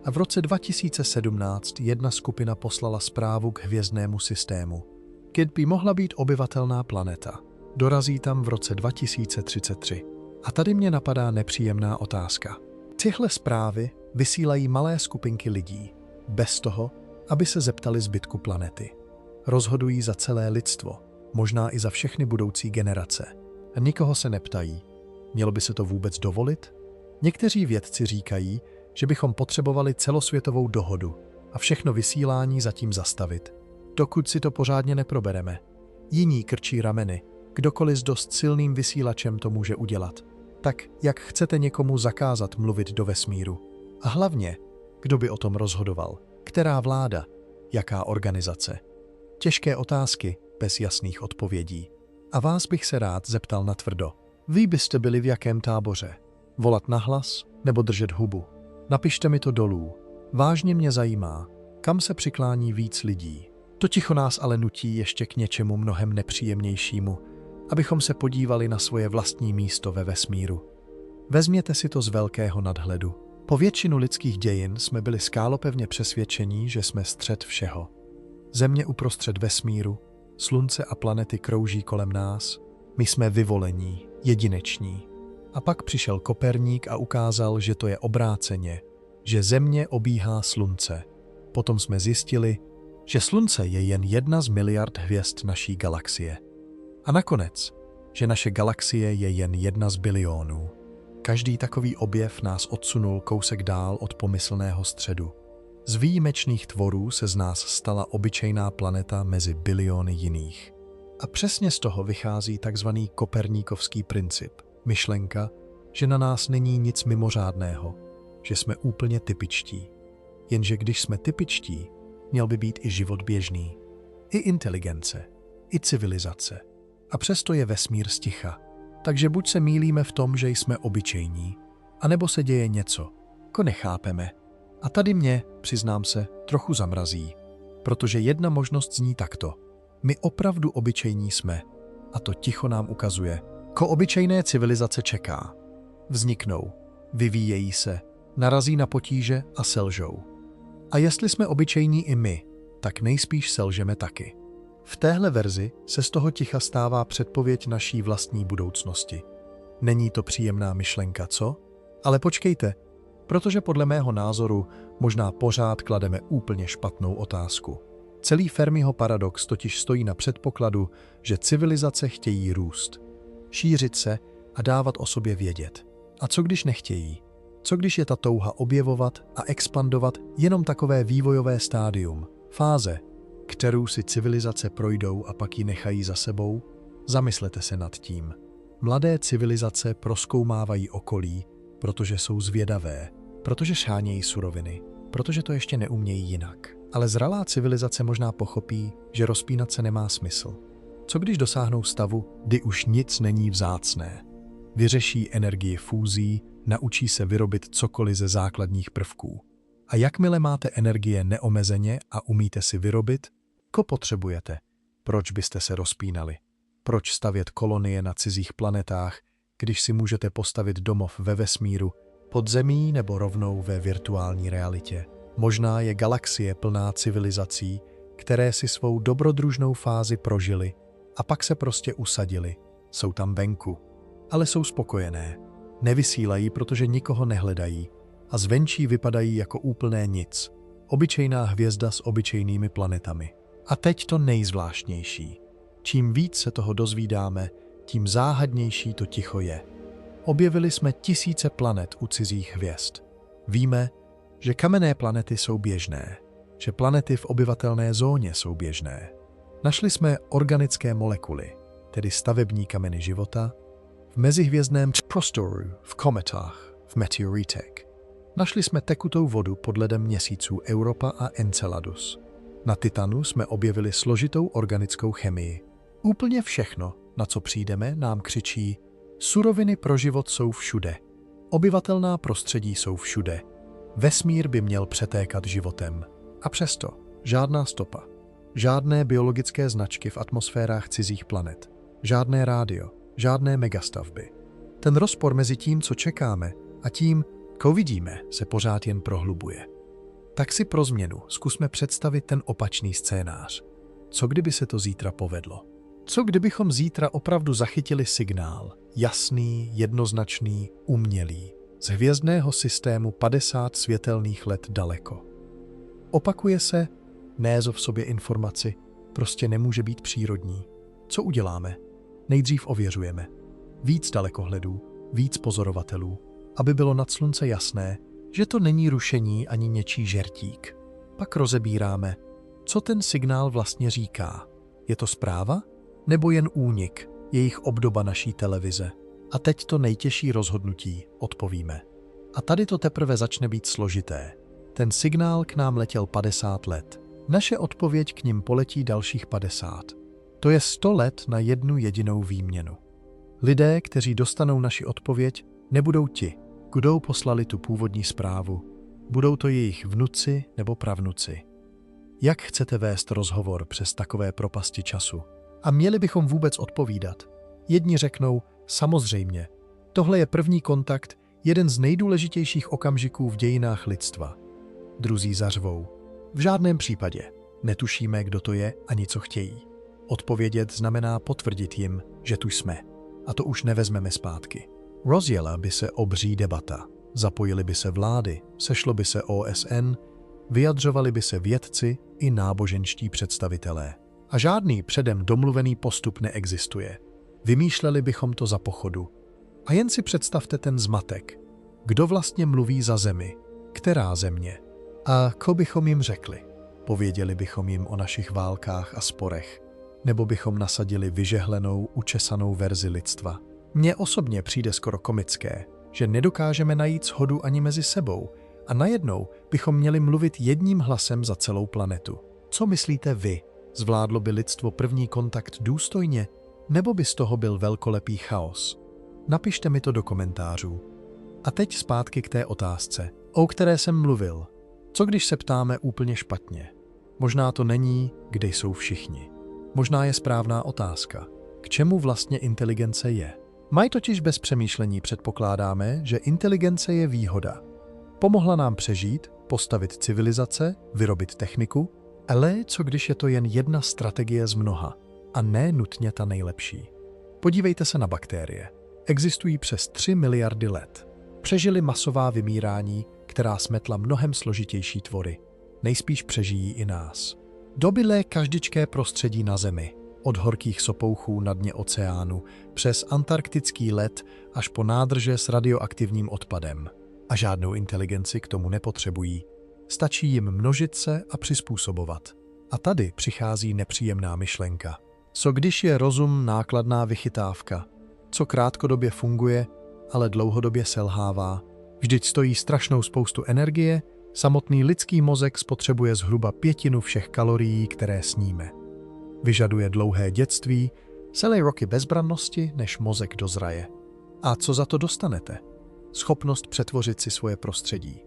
A v roce 2017 jedna skupina poslala zprávu k hvězdnému systému. Kid by mohla být obyvatelná planeta. Dorazí tam v roce 2033. A tady mě napadá nepříjemná otázka. Tyhle zprávy vysílají malé skupinky lidí, bez toho, aby se zeptali zbytku planety. Rozhodují za celé lidstvo, možná i za všechny budoucí generace. A nikoho se neptají. Mělo by se to vůbec dovolit? Někteří vědci říkají, že bychom potřebovali celosvětovou dohodu a všechno vysílání zatím zastavit, dokud si to pořádně neprobereme. Jiní krčí rameny, kdokoliv s dost silným vysílačem to může udělat. Tak jak chcete někomu zakázat mluvit do vesmíru? A hlavně, kdo by o tom rozhodoval? Která vláda? Jaká organizace? Těžké otázky bez jasných odpovědí. A vás bych se rád zeptal natvrdo. Vy byste byli v jakém táboře? Volat nahlas nebo držet hubu? Napište mi to dolů. Vážně mě zajímá, kam se přiklání víc lidí. To ticho nás ale nutí ještě k něčemu mnohem nepříjemnějšímu, abychom se podívali na svoje vlastní místo ve vesmíru. Vezměte si to z velkého nadhledu. Po většinu lidských dějin jsme byli skálopevně přesvědčení, že jsme střed všeho. Země uprostřed vesmíru, slunce a planety krouží kolem nás, my jsme vyvolení, jedineční. A pak přišel Koperník a ukázal, že to je obráceně, že Země obíhá slunce. Potom jsme zjistili, že slunce je jen 1 z miliard hvězd naší galaxie. A nakonec, že naše galaxie je jen 1 z bilionů. Každý takový objev nás odsunul kousek dál od pomyslného středu. Z výjimečných tvorů se z nás stala obyčejná planeta mezi biliony jiných. A přesně z toho vychází takzvaný koperníkovský princip. Myšlenka, že na nás není nic mimořádného, že jsme úplně typičtí. Jenže když jsme typičtí, měl by být i život běžný. I inteligence, i civilizace. A přesto je vesmír sticha. Takže buď se mýlíme v tom, že jsme obyčejní, anebo se děje něco, ko nechápeme. A tady mě, přiznám se, trochu zamrazí, protože jedna možnost zní takto. My opravdu obyčejní jsme a to ticho nám ukazuje, ko obyčejné civilizace čeká. Vzniknou, vyvíjejí se, narazí na potíže a selžou. A jestli jsme obyčejní i my, tak nejspíš selžeme taky. V téhle verzi se z toho ticha stává předpověď naší vlastní budoucnosti. Není to příjemná myšlenka, co? Ale počkejte, Protože podle mého názoru možná pořád klademe úplně špatnou otázku. Celý Fermiho paradox totiž stojí na předpokladu, že civilizace chtějí růst, šířit se a dávat o sobě vědět. A co když nechtějí? Co když je ta touha objevovat a expandovat jenom takové vývojové stádium, fáze, kterou si civilizace projdou a pak ji nechají za sebou? Zamyslete se nad tím. Mladé civilizace prozkoumávají okolí, protože jsou zvědavé, protože shánějí suroviny, protože to ještě neumějí jinak. Ale zralá civilizace možná pochopí, že rozpínat se nemá smysl. Co když dosáhnou stavu, kdy už nic není vzácné? Vyřeší energii fúzí, naučí se vyrobit cokoliv ze základních prvků. A jakmile máte energie neomezeně a umíte si vyrobit, ko potřebujete? Proč byste se rozpínali? Proč stavět kolonie na cizích planetách, když si můžete postavit domov ve vesmíru, pod zemí nebo rovnou ve virtuální realitě? Možná je galaxie plná civilizací, které si svou dobrodružnou fázi prožily a pak se prostě usadily. Jsou tam venku, ale jsou spokojené. Nevysílají, protože nikoho nehledají a zvenčí vypadají jako úplné nic. Obyčejná hvězda s obyčejnými planetami. A teď to nejzvláštnější. Čím víc se toho dozvídáme, tím záhadnější to ticho je. Objevili jsme tisíce planet u cizích hvězd. Víme, že kamenné planety jsou běžné, že planety v obyvatelné zóně jsou běžné. Našli jsme organické molekuly, tedy stavební kameny života, v mezihvězdném prostoru, v kometách, v meteoritech. Našli jsme tekutou vodu pod ledem měsíců Europa a Enceladus. Na Titanu jsme objevili složitou organickou chemii. Úplně všechno, na co přijdeme, nám křičí: suroviny pro život jsou všude. Obyvatelná prostředí jsou všude. Vesmír by měl přetékat životem. A přesto žádná stopa. Žádné biologické značky v atmosférách cizích planet. Žádné rádio. Žádné megastavby. Ten rozpor mezi tím, co čekáme, a tím, co vidíme, se pořád jen prohlubuje. Tak si pro změnu zkusme představit ten opačný scénář. Co kdyby se to zítra povedlo? Co kdybychom zítra opravdu zachytili signál, jasný, jednoznačný, umělý, z hvězdného systému 50 světelných let daleko? Opakuje se, nézo v sobě informaci, prostě nemůže být přírodní. Co uděláme? Nejdřív ověřujeme. Víc dalekohledů, víc pozorovatelů, aby bylo nad slunce jasné, že to není rušení ani něčí žertík. Pak rozebíráme, co ten signál vlastně říká. Je to zpráva? Nebo jen únik, jejich obdoba naší televize? A teď to nejtěžší rozhodnutí, odpovíme. A tady to teprve začne být složité. Ten signál k nám letěl 50 let. Naše odpověď k nim poletí dalších 50. To je 100 let na jednu jedinou výměnu. Lidé, kteří dostanou naši odpověď, nebudou ti, kdo poslali tu původní zprávu. Budou to jejich vnuci nebo pravnuci. Jak chcete vést rozhovor přes takové propasti času? A měli bychom vůbec odpovídat? Jedni řeknou, samozřejmě, tohle je první kontakt, jeden z nejdůležitějších okamžiků v dějinách lidstva. Druzí zařvou, v žádném případě, netušíme, kdo to je ani co chtějí. Odpovědět znamená potvrdit jim, že tu jsme. A to už nevezmeme zpátky. Rozjela by se obří debata, zapojily by se vlády, sešlo by se OSN, vyjadřovali by se vědci i náboženští představitelé. A žádný předem domluvený postup neexistuje. Vymýšleli bychom to za pochodu. A jen si představte ten zmatek. Kdo vlastně mluví za zemi? Která země? A co bychom jim řekli? Pověděli bychom jim o našich válkách a sporech. Nebo bychom nasadili vyžehlenou, učesanou verzi lidstva. Mně osobně přijde skoro komické, že nedokážeme najít shodu ani mezi sebou a najednou bychom měli mluvit jedním hlasem za celou planetu. Co myslíte vy? Zvládlo by lidstvo první kontakt důstojně, nebo by z toho byl velkolepý chaos? Napište mi to do komentářů. A teď zpátky k té otázce, o které jsem mluvil. Co když se ptáme úplně špatně? Možná to není, kde jsou všichni. Možná je správná otázka. K čemu vlastně inteligence je? Mají totiž bez přemýšlení předpokládáme, že inteligence je výhoda. Pomohla nám přežít, postavit civilizace, vyrobit techniku, ale co když je to jen jedna strategie z mnoha a ne nutně ta nejlepší? Podívejte se na bakterie. Existují přes 3 miliardy let. Přežili masová vymírání, která smetla mnohem složitější tvory. Nejspíš přežijí i nás. Dobylé každičké prostředí na Zemi, od horkých sopouchů na dně oceánu, přes antarktický led až po nádrže s radioaktivním odpadem. A žádnou inteligenci k tomu nepotřebují. Stačí jim množit se a přizpůsobovat. A tady přichází nepříjemná myšlenka. Co když je rozum nákladná vychytávka? Co krátkodobě funguje, ale dlouhodobě selhává? Vždyť stojí strašnou spoustu energie, samotný lidský mozek spotřebuje zhruba 1/5 všech kalorií, které sníme. Vyžaduje dlouhé dětství, celé roky bezbrannosti, než mozek dozraje. A co za to dostanete? Schopnost přetvořit si svoje prostředí.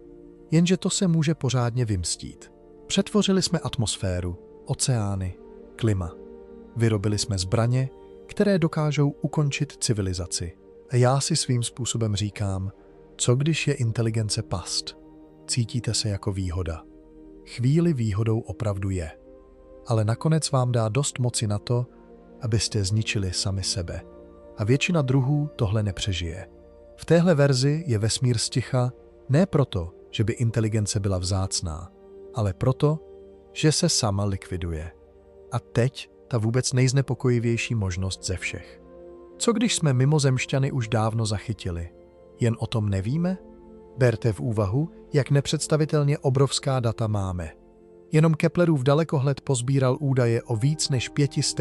Jenže to se může pořádně vymstít. Přetvořili jsme atmosféru, oceány, klima. Vyrobili jsme zbraně, které dokážou ukončit civilizaci. A já si svým způsobem říkám, co když je inteligence past? Cítíte se jako výhoda. Chvíli výhodou opravdu je. Ale nakonec vám dá dost moci na to, abyste zničili sami sebe. A většina druhů tohle nepřežije. V téhle verzi je vesmír sticha ne proto, že by inteligence byla vzácná, ale proto, že se sama likviduje. A teď ta vůbec nejznepokojivější možnost ze všech. Co když jsme mimozemšťany už dávno zachytili? Jen o tom nevíme? Berte v úvahu, jak nepředstavitelně obrovská data máme. Jenom Keplerův dalekohled pozbíral údaje o víc než 500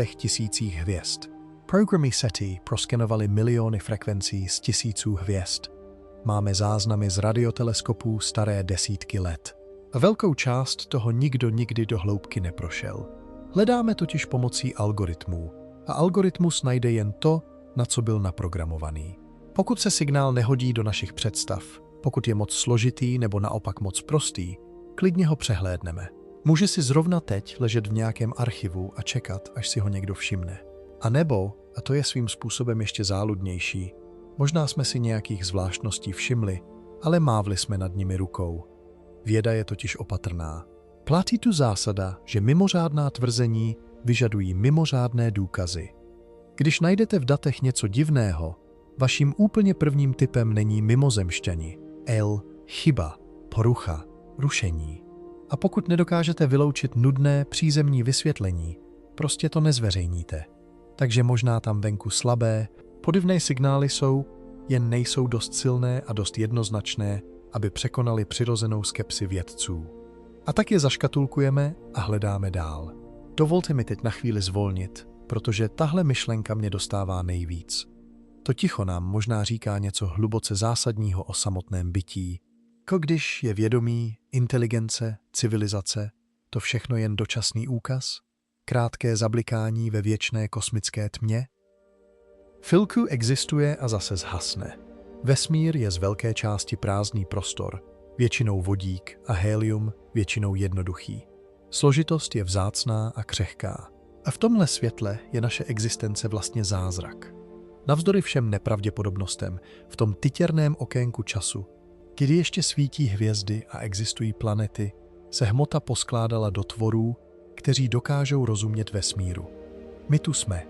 000 hvězd. Programy SETI proskenovali miliony frekvencí z tisíců hvězd. Máme záznamy z radioteleskopů staré desítky let. A velkou část toho nikdo nikdy do hloubky neprošel. Hledáme totiž pomocí algoritmů. A algoritmus najde jen to, na co byl naprogramovaný. Pokud se signál nehodí do našich představ, pokud je moc složitý nebo naopak moc prostý, klidně ho přehlédneme. Může si zrovna teď ležet v nějakém archivu a čekat, až si ho někdo všimne. A nebo, a to je svým způsobem ještě záludnější, možná jsme si nějakých zvláštností všimli, ale mávli jsme nad nimi rukou. Věda je totiž opatrná. Platí tu zásada, že mimořádná tvrzení vyžadují mimořádné důkazy. Když najdete v datech něco divného, vaším úplně prvním typem není mimozemšťani, chyba, porucha, rušení. A pokud nedokážete vyloučit nudné přízemní vysvětlení, prostě to nezveřejníte. Takže možná tam venku slabé, podivné signály jsou, jen nejsou dost silné a dost jednoznačné, aby překonali přirozenou skepsi vědců. A tak je zaškatulkujeme a hledáme dál. Dovolte mi teď na chvíli zvolnit, protože tahle myšlenka mě dostává nejvíc. To ticho nám možná říká něco hluboce zásadního o samotném bytí. Jako když je vědomí, inteligence, civilizace, to všechno jen dočasný úkaz? Krátké zablikání ve věčné kosmické tmě? Chvilku existuje a zase zhasne. Vesmír je z velké části prázdný prostor, většinou vodík a helium většinou jednoduchý. Složitost je vzácná a křehká. A v tomhle světle je naše existence vlastně zázrak. Navzdory všem nepravděpodobnostem, v tom tytěrném okénku času, kdy ještě svítí hvězdy a existují planety, se hmota poskládala do tvorů, kteří dokážou rozumět vesmíru. My tu jsme.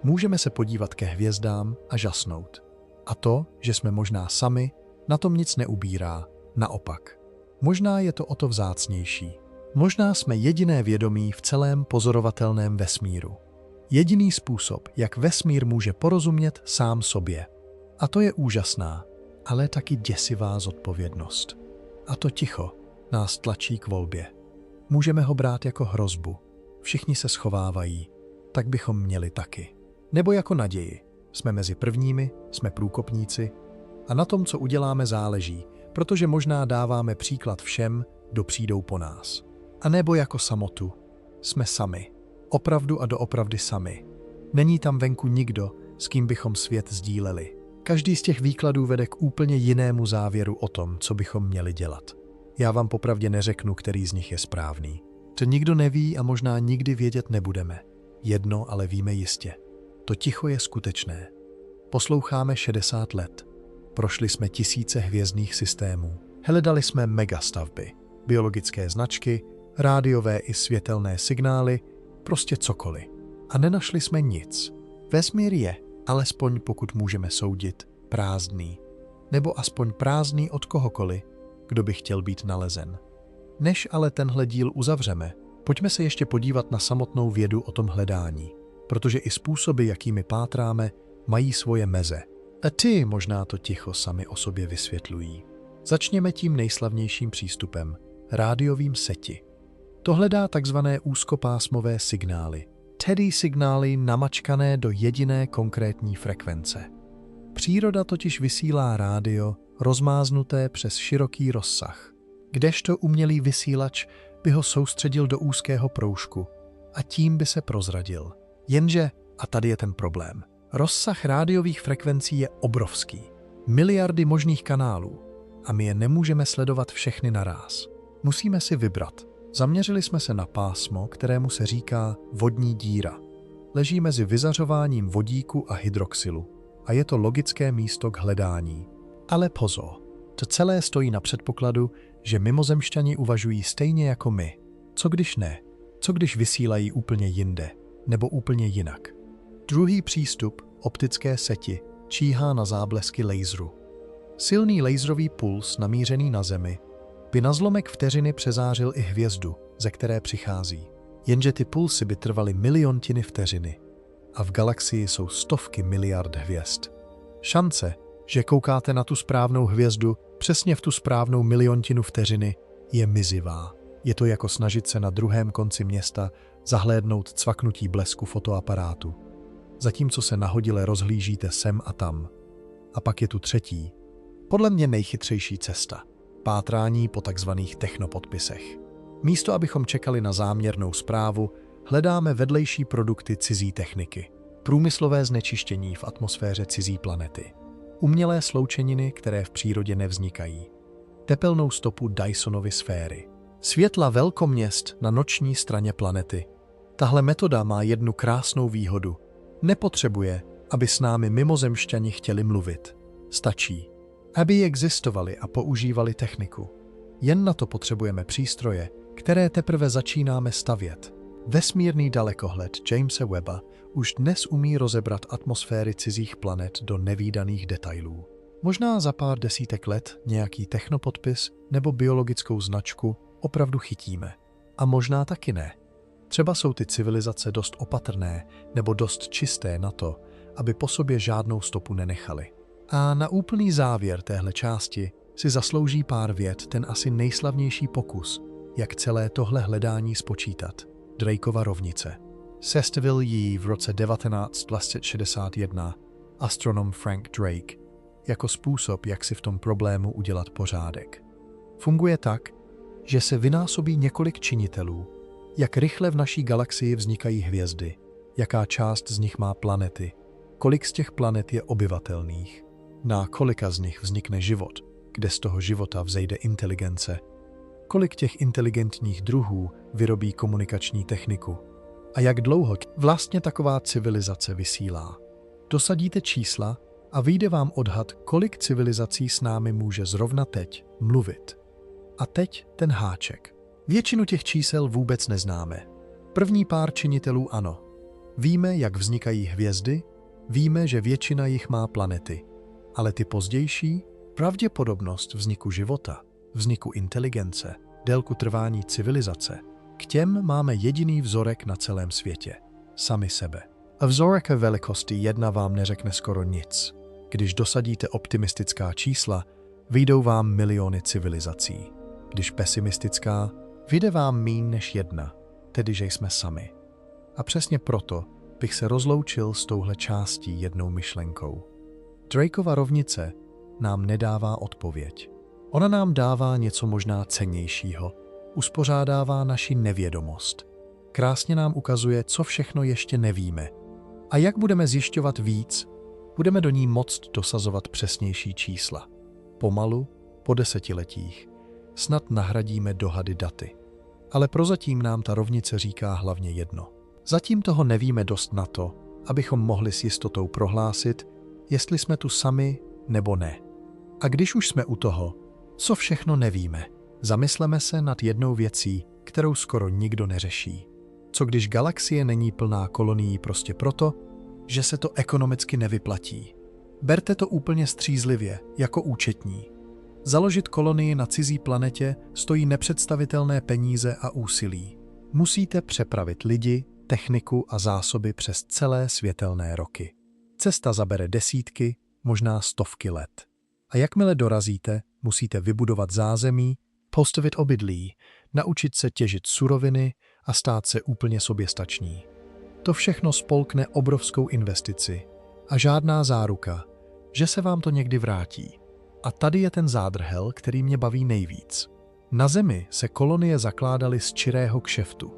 Můžeme se podívat ke hvězdám a žasnout. A to, že jsme možná sami, na tom nic neubírá. Naopak. Možná je to o to vzácnější. Možná jsme jediné vědomí v celém pozorovatelném vesmíru. Jediný způsob, jak vesmír může porozumět sám sobě. A to je úžasná, ale taky děsivá zodpovědnost. A to ticho nás tlačí k volbě. Můžeme ho brát jako hrozbu. Všichni se schovávají, tak bychom měli taky. Nebo jako naději. Jsme mezi prvními, jsme průkopníci a na tom, co uděláme, záleží, protože možná dáváme příklad všem, kdo přijdou po nás. A nebo jako samotu. Jsme sami. Opravdu a doopravdy sami. Není tam venku nikdo, s kým bychom svět sdíleli. Každý z těch výkladů vede k úplně jinému závěru o tom, co bychom měli dělat. Já vám popravdě neřeknu, který z nich je správný. To nikdo neví a možná nikdy vědět nebudeme. Jedno ale víme jistě. To ticho je skutečné. Posloucháme 60 let. Prošli jsme tisíce hvězdných systémů. Hledali jsme megastavby, biologické značky, rádiové i světelné signály, prostě cokoliv. A nenašli jsme nic. Vesmír je, alespoň pokud můžeme soudit, prázdný. Nebo aspoň prázdný od kohokoliv, kdo by chtěl být nalezen. Než ale tenhle díl uzavřeme, pojďme se ještě podívat na samotnou vědu o tom hledání, protože i způsoby, jakými pátráme, mají svoje meze. A ty možná to ticho sami o sobě vysvětlují. Začněme tím nejslavnějším přístupem, rádiovým seti. To hledá takzvané úzkopásmové signály, tedy signály namačkané do jediné konkrétní frekvence. Příroda totiž vysílá rádio rozmáznuté přes široký rozsah, kdežto umělý vysílač by ho soustředil do úzkého proužku a tím by se prozradil. Jenže, a tady je ten problém, rozsah rádiových frekvencí je obrovský. Miliardy možných kanálů a my je nemůžeme sledovat všechny naráz. Musíme si vybrat. Zaměřili jsme se na pásmo, kterému se říká vodní díra. Leží mezi vyzařováním vodíku a hydroxylu a je to logické místo k hledání. Ale pozor, to celé stojí na předpokladu, že mimozemšťani uvažují stejně jako my. Co když ne? Co když vysílají úplně jinde nebo úplně jinak? Druhý přístup, optické seti, číhá na záblesky laseru. Silný laserový puls namířený na Zemi by na zlomek vteřiny přezářil i hvězdu, ze které přichází. Jenže ty pulsy by trvaly miliontiny vteřiny a v galaxii jsou stovky miliard hvězd. Šance, že koukáte na tu správnou hvězdu přesně v tu správnou miliontinu vteřiny, je mizivá. Je to jako snažit se na druhém konci města zahlédnout cvaknutí blesku fotoaparátu, zatímco se nahodile rozhlížíte sem a tam. A pak je tu třetí, podle mě nejchytřejší cesta. Pátrání po takzvaných technopodpisech. Místo, abychom čekali na záměrnou zprávu, hledáme vedlejší produkty cizí techniky. Průmyslové znečištění v atmosféře cizí planety. Umělé sloučeniny, které v přírodě nevznikají. Tepelnou stopu Dysonovy sféry. Světla velkoměst na noční straně planety. Tahle metoda má jednu krásnou výhodu. Nepotřebuje, aby s námi mimozemšťani chtěli mluvit. Stačí, aby existovali a používali techniku. Jen na to potřebujeme přístroje, které teprve začínáme stavět. Vesmírný dalekohled Jamese Webba už dnes umí rozebrat atmosféry cizích planet do nevídaných detailů. Možná za pár desítek let nějaký technopodpis nebo biologickou značku opravdu chytíme. A možná taky ne. Třeba jsou ty civilizace dost opatrné nebo dost čisté na to, aby po sobě žádnou stopu nenechali. A na úplný závěr téhle části si zaslouží pár vět ten asi nejslavnější pokus, jak celé tohle hledání spočítat. Drakeova rovnice. Sestavil ji v roce 1961 astronom Frank Drake jako způsob, jak si v tom problému udělat pořádek. Funguje tak, že se vynásobí několik činitelů, jak rychle v naší galaxii vznikají hvězdy, jaká část z nich má planety, kolik z těch planet je obyvatelných, na kolika z nich vznikne život, kde z toho života vzejde inteligence, kolik těch inteligentních druhů vyrobí komunikační techniku a jak dlouho vlastně taková civilizace vysílá. Dosadíte čísla a vyjde vám odhad, kolik civilizací s námi může zrovna teď mluvit. A teď ten háček. Většinu těch čísel vůbec neznáme. První pár činitelů ano. Víme, jak vznikají hvězdy, víme, že většina jich má planety. Ale ty pozdější, pravděpodobnost vzniku života, vzniku inteligence, délku trvání civilizace, k těm máme jediný vzorek na celém světě. Sami sebe. A vzorek velikosti 1 vám neřekne skoro nic. Když dosadíte optimistická čísla, vyjdou vám miliony civilizací. Když pesimistická, vyjde vám míň než 1, tedy že jsme sami. A přesně proto bych se rozloučil s touhle částí jednou myšlenkou. Drakeova rovnice nám nedává odpověď. Ona nám dává něco možná cennějšího, uspořádává naši nevědomost. Krásně nám ukazuje, co všechno ještě nevíme. A jak budeme zjišťovat víc, budeme do ní moct dosazovat přesnější čísla. Pomalu, po desetiletích, snad nahradíme dohady daty. Ale prozatím nám ta rovnice říká hlavně jedno. Zatím toho nevíme dost na to, abychom mohli s jistotou prohlásit, jestli jsme tu sami nebo ne. A když už jsme u toho, co všechno nevíme, zamysleme se nad jednou věcí, kterou skoro nikdo neřeší. Co když galaxie není plná kolonií prostě proto, že se to ekonomicky nevyplatí? Berte to úplně střízlivě, jako účetní. Založit kolonii na cizí planetě stojí nepředstavitelné peníze a úsilí. Musíte přepravit lidi, techniku a zásoby přes celé světelné roky. Cesta zabere desítky, možná stovky let. A jakmile dorazíte, musíte vybudovat zázemí, postavit obydlí, naučit se těžit suroviny a stát se úplně soběstační. To všechno spolkne obrovskou investici a žádná záruka, že se vám to někdy vrátí. A tady je ten zádrhel, který mě baví nejvíc. Na Zemi se kolonie zakládaly z čirého kšeftu.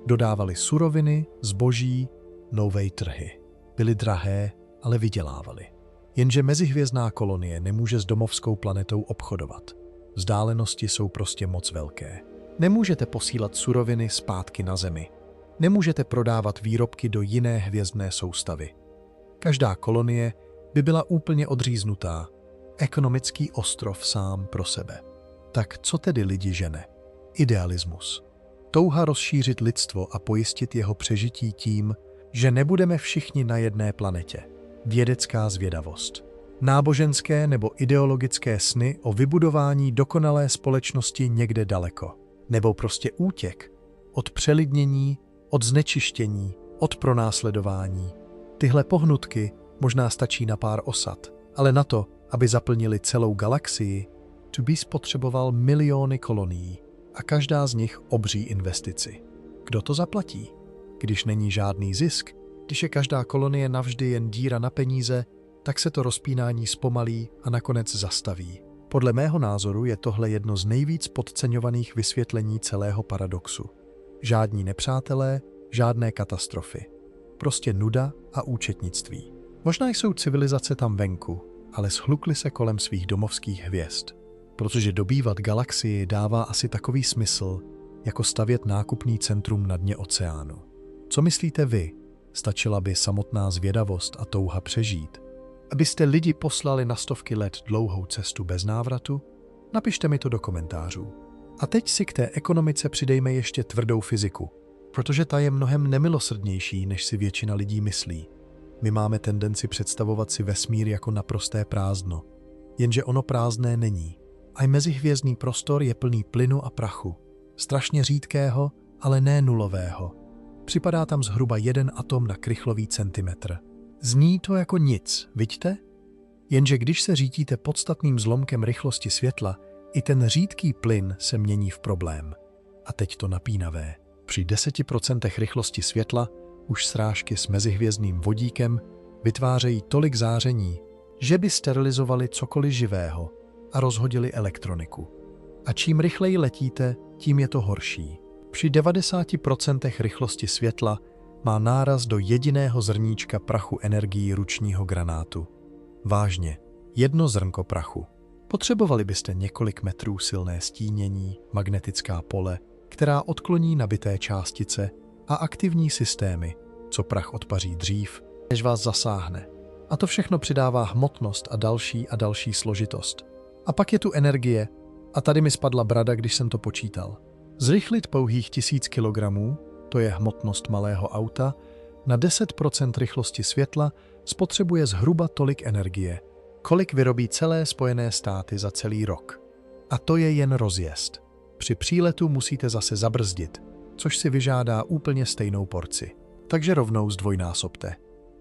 Dodávali suroviny, zboží, nové trhy. Byly drahé, ale vydělávali. Jenže mezihvězdná kolonie nemůže s domovskou planetou obchodovat. Vzdálenosti jsou prostě moc velké. Nemůžete posílat suroviny zpátky na Zemi. Nemůžete prodávat výrobky do jiné hvězdné soustavy. Každá kolonie by byla úplně odříznutá. Ekonomický ostrov sám pro sebe. Tak co tedy lidi žene? Idealismus. Touha rozšířit lidstvo a pojistit jeho přežití tím, že nebudeme všichni na jedné planetě. Vědecká zvědavost. Náboženské nebo ideologické sny o vybudování dokonalé společnosti někde daleko. Nebo prostě útěk od přelidnění, od znečištění, od pronásledování. Tyhle pohnutky možná stačí na pár osad, ale na to, aby zaplnili celou galaxii, tu by spotřeboval miliony kolonií a každá z nich obří investici. Kdo to zaplatí? Když není žádný zisk, když je každá kolonie navždy jen díra na peníze, tak se to rozpínání zpomalí a nakonec zastaví. Podle mého názoru je tohle jedno z nejvíc podceňovaných vysvětlení celého paradoxu. Žádní nepřátelé, žádné katastrofy. Prostě nuda a účetnictví. Možná jsou civilizace tam venku, ale shlukly se kolem svých domovských hvězd. Protože dobývat galaxii dává asi takový smysl, jako stavět nákupní centrum na dně oceánu. Co myslíte vy? Stačila by samotná zvědavost a touha přežít? Abyste lidi poslali na stovky let dlouhou cestu bez návratu? Napište mi to do komentářů. A teď si k té ekonomice přidejme ještě tvrdou fyziku, protože ta je mnohem nemilosrdnější, než si většina lidí myslí. My máme tendenci představovat si vesmír jako naprosté prázdno, jenže ono prázdné není. A mezihvězdný prostor je plný plynu a prachu. Strašně řídkého, ale ne nulového. Připadá tam zhruba 1 atom na krychlový centimetr. Zní to jako nic, vidíte? Jenže když se řídíte podstatným zlomkem rychlosti světla, i ten řídký plyn se mění v problém. A teď to napínavé. Při 10% rychlosti světla už srážky s mezihvězdným vodíkem vytvářejí tolik záření, že by sterilizovali cokoliv živého a rozhodili elektroniku. A čím rychleji letíte, tím je to horší. Při 90% rychlosti světla má náraz do jediného zrníčka prachu energii ručního granátu. Vážně, 1 zrnko prachu. Potřebovali byste několik metrů silné stínění, magnetická pole, která odkloní nabité částice a aktivní systémy, co prach odpaří dřív, než vás zasáhne. A to všechno přidává hmotnost a další složitost. A pak je tu energie, a tady mi spadla brada, když jsem to počítal. Zrychlit pouhých 1000 kilogramů, to je hmotnost malého auta, na 10% rychlosti světla spotřebuje zhruba tolik energie, kolik vyrobí celé Spojené státy za celý rok. A to je jen rozjezd. Při příletu musíte zase zabrzdit, což si vyžádá úplně stejnou porci. Takže rovnou zdvojnásobte.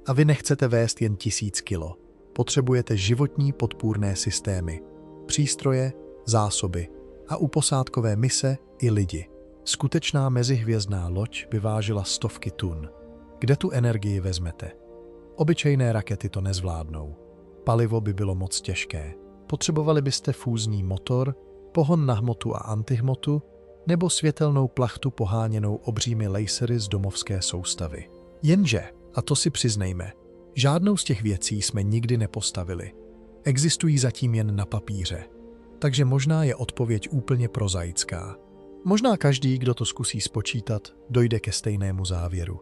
A vy nechcete vést jen 1000 kilo. Potřebujete životní podpůrné systémy, přístroje, zásoby a u posádkové mise i lidi. Skutečná mezihvězdná loď by vážila stovky tun. Kde tu energii vezmete? Obyčejné rakety to nezvládnou. Palivo by bylo moc těžké. Potřebovali byste fúzní motor, pohon na hmotu a antihmotu nebo světelnou plachtu poháněnou obřími lasery z domovské soustavy. Jenže, a to si přiznejme, žádnou z těch věcí jsme nikdy nepostavili. Existují zatím jen na papíře. Takže možná je odpověď úplně prozaická. Možná každý, kdo to zkusí spočítat, dojde ke stejnému závěru.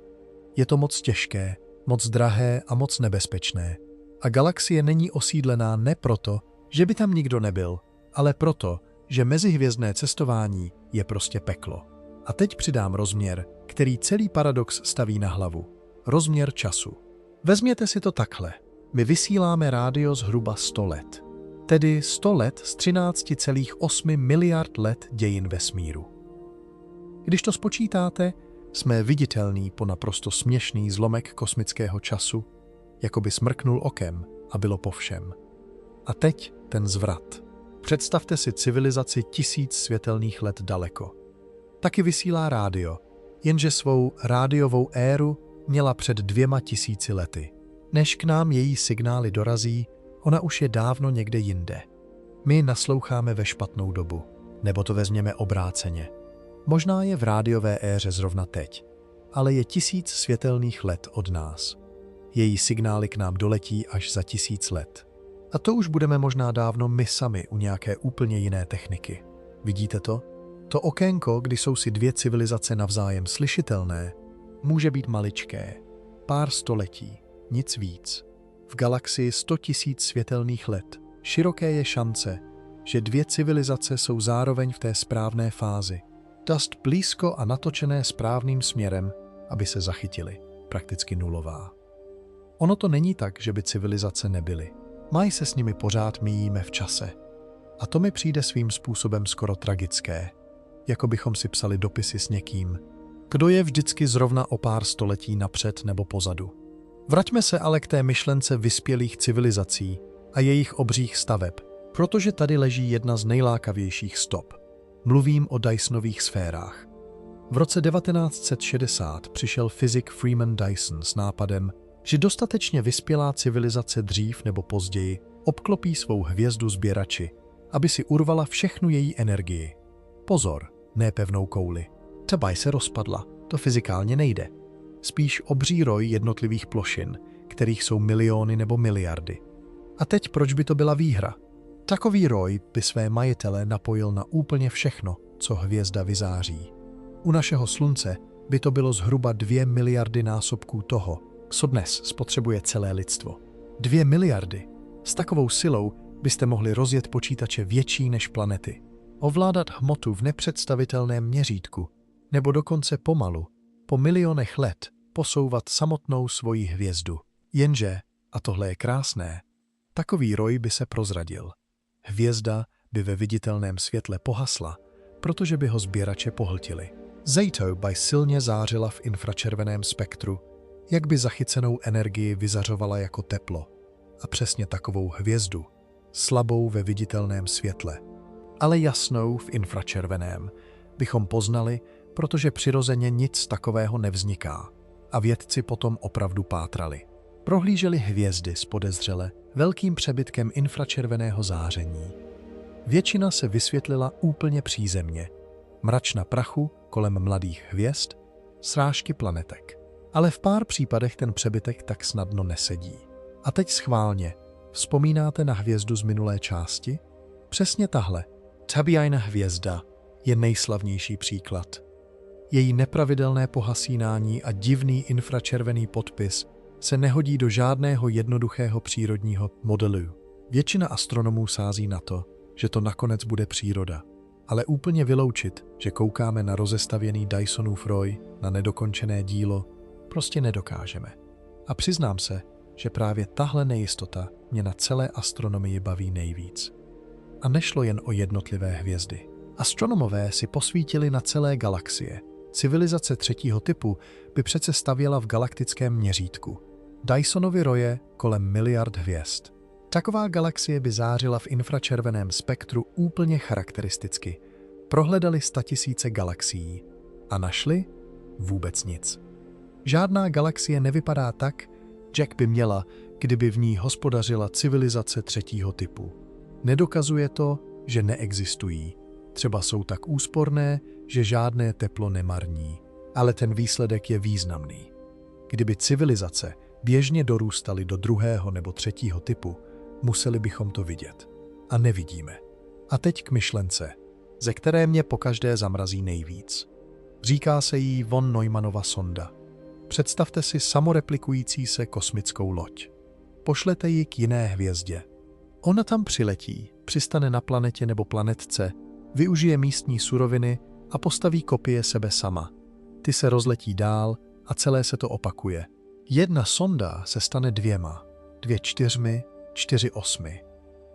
Je to moc těžké, moc drahé a moc nebezpečné. A galaxie není osídlená ne proto, že by tam nikdo nebyl, ale proto, že mezihvězdné cestování je prostě peklo. A teď přidám rozměr, který celý paradox staví na hlavu. Rozměr času. Vezměte si to takhle. My vysíláme rádio zhruba 100 let. tedy 100 let z 13,8 miliard let dějin vesmíru. Když to spočítáte, jsme viditelní po naprosto směšný zlomek kosmického času, jako by smrknul okem a bylo po všem. A teď ten zvrat. Představte si civilizaci 1000 světelných let daleko. Taky vysílá rádio, jenže svou rádiovou éru měla před 2000 lety. Než k nám její signály dorazí, ona už je dávno někde jinde. My nasloucháme ve špatnou dobu, nebo to vezměme obráceně. Možná je v rádiové éře zrovna teď, ale je 1000 světelných let od nás. Její signály k nám doletí až za 1000 let. A to už budeme možná dávno my sami u nějaké úplně jiné techniky. Vidíte to? To okénko, kdy jsou si dvě civilizace navzájem slyšitelné, může být maličké, pár století, nic víc. V galaxii 100 000 světelných let široké je šance, že dvě civilizace jsou zároveň v té správné fázi. Dost blízko a natočené správným směrem, aby se zachytili. Prakticky nulová. Ono to není tak, že by civilizace nebyly. Mají se s nimi pořád míjíme v čase. A to mi přijde svým způsobem skoro tragické. Jako bychom si psali dopisy s někým, kdo je vždycky zrovna o pár století napřed nebo pozadu. Vraťme se ale k té myšlence vyspělých civilizací a jejich obřích staveb, protože tady leží jedna z nejlákavějších stop. Mluvím o Dysonových sférách. V roce 1960 přišel fyzik Freeman Dyson s nápadem, že dostatečně vyspělá civilizace dřív nebo později obklopí svou hvězdu sběrači, aby si urvala všechnu její energii. Pozor, ne pevnou kouli. Třeba se rozpadla, to fyzikálně nejde. Spíš obří roj jednotlivých plošin, kterých jsou miliony nebo miliardy. A teď proč by to byla výhra? Takový roj by své majitele napojil na úplně všechno, co hvězda vyzáří. U našeho slunce by to bylo zhruba 2 miliardy násobků toho, co dnes spotřebuje celé lidstvo. 2 miliardy. S takovou silou byste mohli rozjet počítače větší než planety. Ovládat hmotu v nepředstavitelném měřítku, nebo dokonce pomalu, po milionech let, posouvat samotnou svoji hvězdu. Jenže, a tohle je krásné, takový roj by se prozradil. Hvězda by ve viditelném světle pohasla, protože by ho sběrače pohltili. Zato by silně zářila v infračerveném spektru, jak by zachycenou energii vyzařovala jako teplo. A přesně takovou hvězdu, slabou ve viditelném světle, ale jasnou v infračerveném, bychom poznali, protože přirozeně nic takového nevzniká. A vědci potom opravdu pátrali. Prohlíželi hvězdy z podezřele velkým přebytkem infračerveného záření. Většina se vysvětlila úplně přízemně. Mračna prachu kolem mladých hvězd, srážky planetek. Ale v pár případech ten přebytek tak snadno nesedí. A teď schválně, vzpomínáte na hvězdu z minulé části? Přesně tahle, Tabijina hvězda, je nejslavnější příklad. Její nepravidelné pohasínání a divný infračervený podpis se nehodí do žádného jednoduchého přírodního modelu. Většina astronomů sází na to, že to nakonec bude příroda. Ale úplně vyloučit, že koukáme na rozestavěný Dysonův roj, na nedokončené dílo, prostě nedokážeme. A přiznám se, že právě tahle nejistota mě na celé astronomii baví nejvíc. A nešlo jen o jednotlivé hvězdy. Astronomové si posvítili na celé galaxie. Civilizace třetího typu by přece stavěla v galaktickém měřítku. Dysonovy roje kolem miliard hvězd. Taková galaxie by zářila v infračerveném spektru úplně charakteristicky. Prohledali 100 000 galaxií a našli vůbec nic. Žádná galaxie nevypadá tak, jak by měla, kdyby v ní hospodařila civilizace třetího typu. Nedokazuje to, že neexistují. Třeba jsou tak úsporné, že žádné teplo nemarní. Ale ten výsledek je významný. Kdyby civilizace běžně dorůstaly do druhého nebo třetího typu, museli bychom to vidět. A nevidíme. A teď k myšlence, ze které mě pokaždé zamrazí nejvíc. Říká se jí von Neumannova sonda. Představte si samoreplikující se kosmickou loď. Pošlete ji k jiné hvězdě. Ona tam přiletí, přistane na planetě nebo planetce, využije místní suroviny a postaví kopie sebe sama. Ty se rozletí dál a celé se to opakuje. Jedna sonda se stane 2, 2 4, 4 8.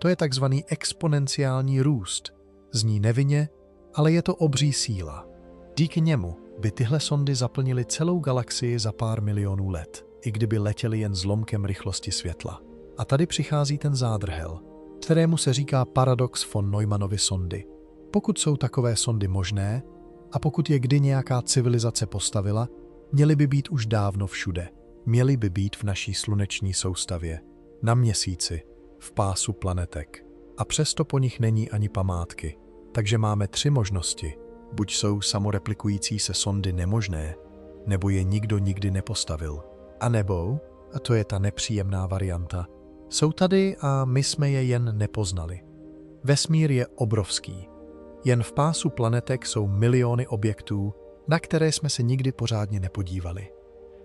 To je takzvaný exponenciální růst. Zní nevinně, ale je to obří síla. Díky němu by tyhle sondy zaplnily celou galaxii za pár milionů let, i kdyby letěly jen zlomkem rychlosti světla. A tady přichází ten zádrhel, kterému se říká paradox von Neumannovy sondy. Pokud jsou takové sondy možné, a pokud je kdy nějaká civilizace postavila, měly by být už dávno všude. Měly by být v naší sluneční soustavě, na Měsíci, v pásu planetek. A přesto po nich není ani památky. Takže máme 3 možnosti. Buď jsou samoreplikující se sondy nemožné, nebo je nikdo nikdy nepostavil. A nebo, a to je ta nepříjemná varianta, jsou tady a my jsme je jen nepoznali. Vesmír je obrovský. Jen v pásu planetek jsou miliony objektů, na které jsme se nikdy pořádně nepodívali.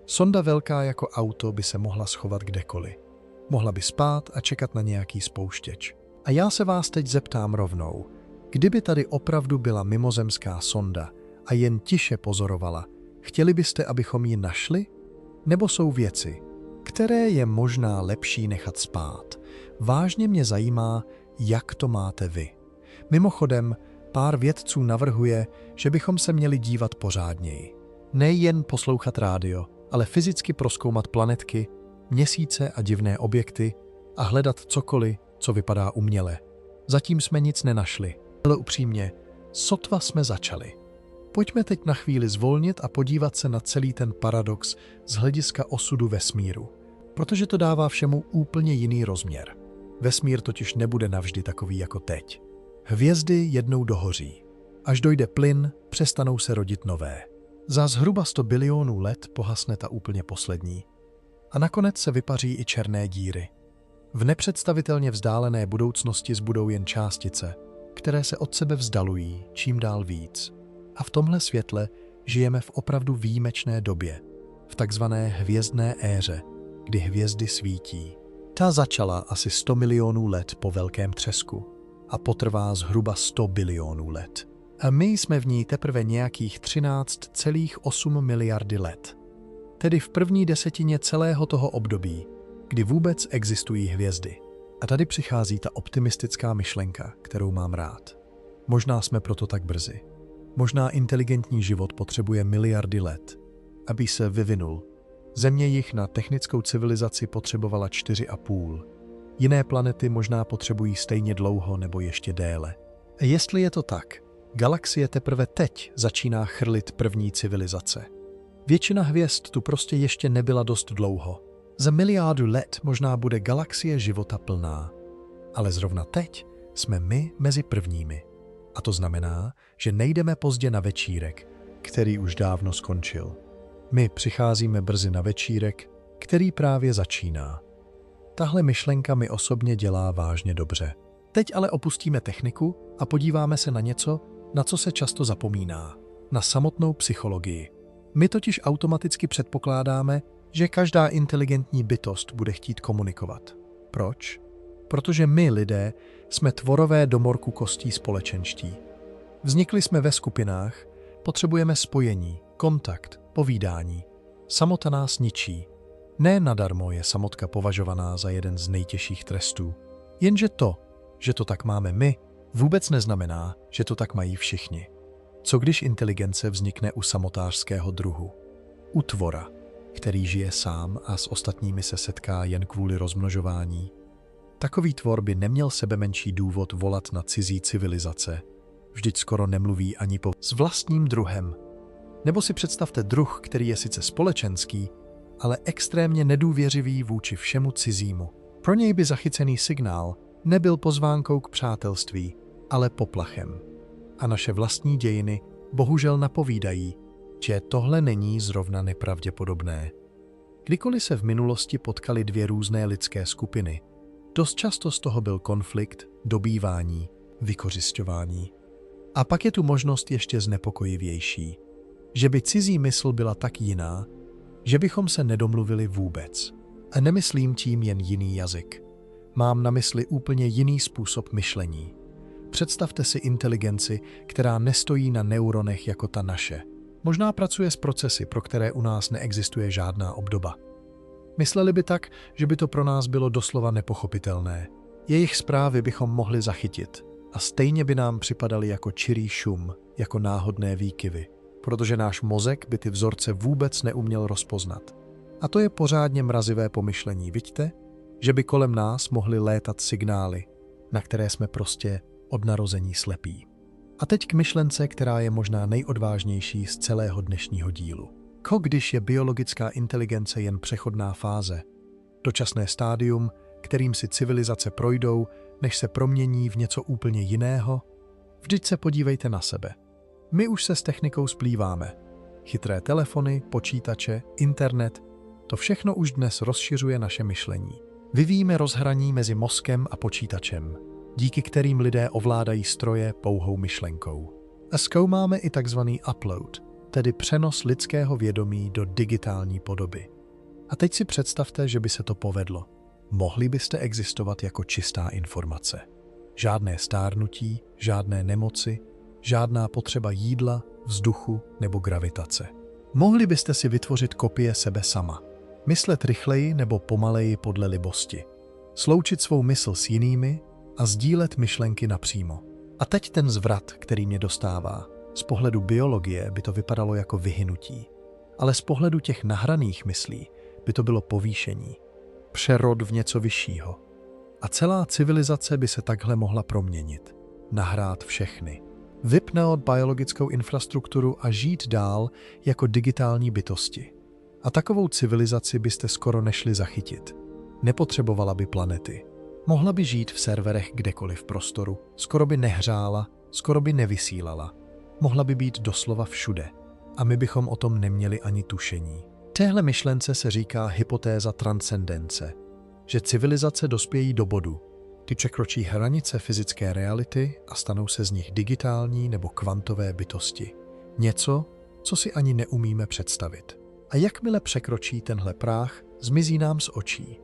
Sonda velká jako auto by se mohla schovat kdekoliv. Mohla by spát a čekat na nějaký spouštěč. A já se vás teď zeptám rovnou, kdyby tady opravdu byla mimozemská sonda a jen tiše pozorovala, chtěli byste, abychom ji našli? Nebo jsou věci, které je možná lepší nechat spát? Vážně mě zajímá, jak to máte vy. Mimochodem, pár vědců navrhuje, že bychom se měli dívat pořádněji. Nejen poslouchat rádio, ale fyzicky prozkoumat planetky, měsíce a divné objekty a hledat cokoliv, co vypadá uměle. Zatím jsme nic nenašli, ale upřímně, sotva jsme začali. Pojďme teď na chvíli zvolnit a podívat se na celý ten paradox z hlediska osudu vesmíru, protože to dává všemu úplně jiný rozměr. Vesmír totiž nebude navždy takový jako teď. Hvězdy jednou dohoří. Až dojde plyn, přestanou se rodit nové. Za zhruba 100 bilionů let pohasne ta úplně poslední. A nakonec se vypaří i černé díry. V nepředstavitelně vzdálené budoucnosti zbudou jen částice, které se od sebe vzdalují čím dál víc. A v tomhle světle žijeme v opravdu výjimečné době, v takzvané hvězdné éře, kdy hvězdy svítí. Ta začala asi 100 milionů let po velkém třesku a potrvá zhruba 100 bilionů let. A my jsme v ní teprve nějakých 13,8 miliardy let. Tedy v první desetině celého toho období, kdy vůbec existují hvězdy. A tady přichází ta optimistická myšlenka, kterou mám rád. Možná jsme proto tak brzy. Možná inteligentní život potřebuje miliardy let, aby se vyvinul. Země jich na technickou civilizaci potřebovala 4,5. Jiné planety možná potřebují stejně dlouho nebo ještě déle. A jestli je to tak, galaxie teprve teď začíná chrlit první civilizace. Většina hvězd tu prostě ještě nebyla dost dlouho. Za miliardu let možná bude galaxie života plná. Ale zrovna teď jsme my mezi prvními. A to znamená, že nejdeme pozdě na večírek, který už dávno skončil. My přicházíme brzy na večírek, který právě začíná. Tahle myšlenka mi osobně dělá vážně dobře. Teď ale opustíme techniku a podíváme se na něco, na co se často zapomíná. Na samotnou psychologii. My totiž automaticky předpokládáme, že každá inteligentní bytost bude chtít komunikovat. Proč? Protože my, lidé, jsme tvorové domorku kostí společenští. Vznikli jsme ve skupinách, potřebujeme spojení, kontakt, povídání. Samota nás ničí. Ne nadarmo je samotka považovaná za jeden z nejtěžších trestů. Jenže to, že to tak máme my, vůbec neznamená, že to tak mají všichni. Co když inteligence vznikne u samotářského druhu? U tvora, který žije sám a s ostatními se setká jen kvůli rozmnožování? Takový tvor by neměl sebemenší důvod volat na cizí civilizace. Vždyť skoro nemluví ani s vlastním druhem. Nebo si představte druh, který je sice společenský, ale extrémně nedůvěřivý vůči všemu cizímu. Pro něj by zachycený signál nebyl pozvánkou k přátelství, ale poplachem. A naše vlastní dějiny bohužel napovídají, že tohle není zrovna nepravděpodobné. Kdykoliv se v minulosti potkaly 2 různé lidské skupiny, dost často z toho byl konflikt, dobývání, vykořisťování. A pak je tu možnost ještě znepokojivější, že by cizí mysl byla tak jiná, že bychom se nedomluvili vůbec. A nemyslím tím jen jiný jazyk. Mám na mysli úplně jiný způsob myšlení. Představte si inteligenci, která nestojí na neuronech jako ta naše. Možná pracuje s procesy, pro které u nás neexistuje žádná obdoba. Mysleli by tak, že by to pro nás bylo doslova nepochopitelné. Jejich zprávy bychom mohli zachytit a stejně by nám připadaly jako čirý šum, jako náhodné výkyvy, protože náš mozek by ty vzorce vůbec neuměl rozpoznat. A to je pořádně mrazivé pomyšlení, vidíte? Že by kolem nás mohly létat signály, na které jsme prostě od narození slepí. A teď k myšlence, která je možná nejodvážnější z celého dnešního dílu. Když je biologická inteligence jen přechodná fáze, dočasné stádium, kterým si civilizace projdou, než se promění v něco úplně jiného? Vždyť se podívejte na sebe. My už se s technikou splýváme. Chytré telefony, počítače, internet, to všechno už dnes rozšiřuje naše myšlení. Vyvíjíme rozhraní mezi mozkem a počítačem, díky kterým lidé ovládají stroje pouhou myšlenkou. A zkoumáme i takzvaný upload, tedy přenos lidského vědomí do digitální podoby. A teď si představte, že by se to povedlo. Mohli byste existovat jako čistá informace. Žádné stárnutí, žádné nemoci, žádná potřeba jídla, vzduchu nebo gravitace. Mohli byste si vytvořit kopie sebe sama. Myslet rychleji nebo pomaleji podle libosti. Sloučit svou mysl s jinými a sdílet myšlenky napřímo. A teď ten zvrat, který mě dostává. Z pohledu biologie by to vypadalo jako vyhynutí. Ale z pohledu těch nahraných myslí by to bylo povýšení. Přerod v něco vyššího. A celá civilizace by se takhle mohla proměnit. Nahrát všechny. Vypnout biologickou infrastrukturu a žít dál jako digitální bytosti. A takovou civilizaci byste skoro nešli zachytit. Nepotřebovala by planety. Mohla by žít v serverech kdekoliv v prostoru. Skoro by nehřála, skoro by nevysílala. Mohla by být doslova všude. A my bychom o tom neměli ani tušení. Téhle myšlence se říká hypotéza transcendence, že civilizace dospějí do bodu, kdy překročí hranice fyzické reality a stanou se z nich digitální nebo kvantové bytosti. Něco, co si ani neumíme představit. A jakmile překročí tenhle práh, zmizí nám z očí.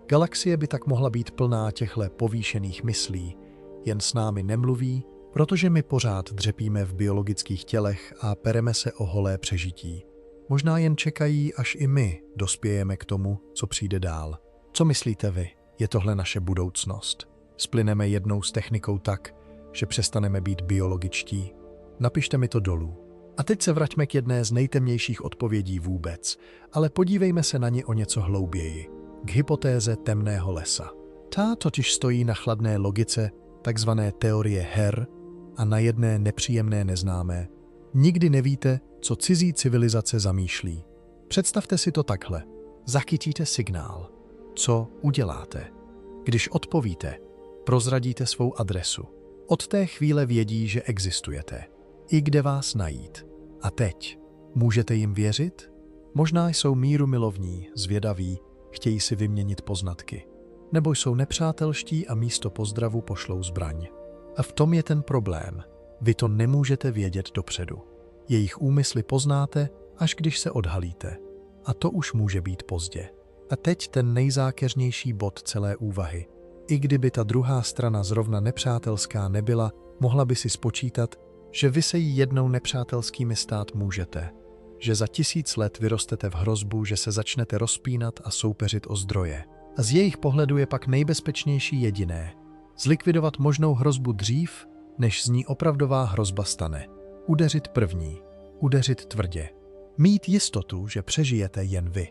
Galaxie by tak mohla být plná těchto povýšených myslí, jen s námi nemluví, protože my pořád dřepíme v biologických tělech a pereme se o holé přežití. Možná jen čekají, až i my dospějeme k tomu, co přijde dál. Co myslíte vy? Je tohle naše budoucnost? Splyneme jednou s technikou tak, že přestaneme být biologičtí? Napište mi to dolů. A teď se vraťme k jedné z nejtemnějších odpovědí vůbec, ale podívejme se na ně o něco hlouběji. K hypotéze temného lesa. Ta totiž stojí na chladné logice takzvané teorie her a na jedné nepříjemné neznámé. Nikdy nevíte, co cizí civilizace zamýšlí. Představte si to takhle. Zachytíte signál. Co uděláte? Když odpovíte, prozradíte svou adresu. Od té chvíle vědí, že existujete. I kde vás najít. A teď? Můžete jim věřit? Možná jsou mírumilovní, zvědaví, chtějí si vyměnit poznatky. Nebo jsou nepřátelští a místo pozdravu pošlou zbraň. A v tom je ten problém. Vy to nemůžete vědět dopředu. Jejich úmysly poznáte, až když se odhalíte. A to už může být pozdě. A teď ten nejzákeřnější bod celé úvahy. I kdyby ta druhá strana zrovna nepřátelská nebyla, mohla by si spočítat, že vy se jí jednou nepřátelskými stát můžete. Že za 1000 let vyrostete v hrozbu, že se začnete rozpínat a soupeřit o zdroje. A z jejich pohledu je pak nejbezpečnější jediné. Zlikvidovat možnou hrozbu dřív, než z ní opravdová hrozba stane. Udeřit první. Udeřit tvrdě. Mít jistotu, že přežijete jen vy.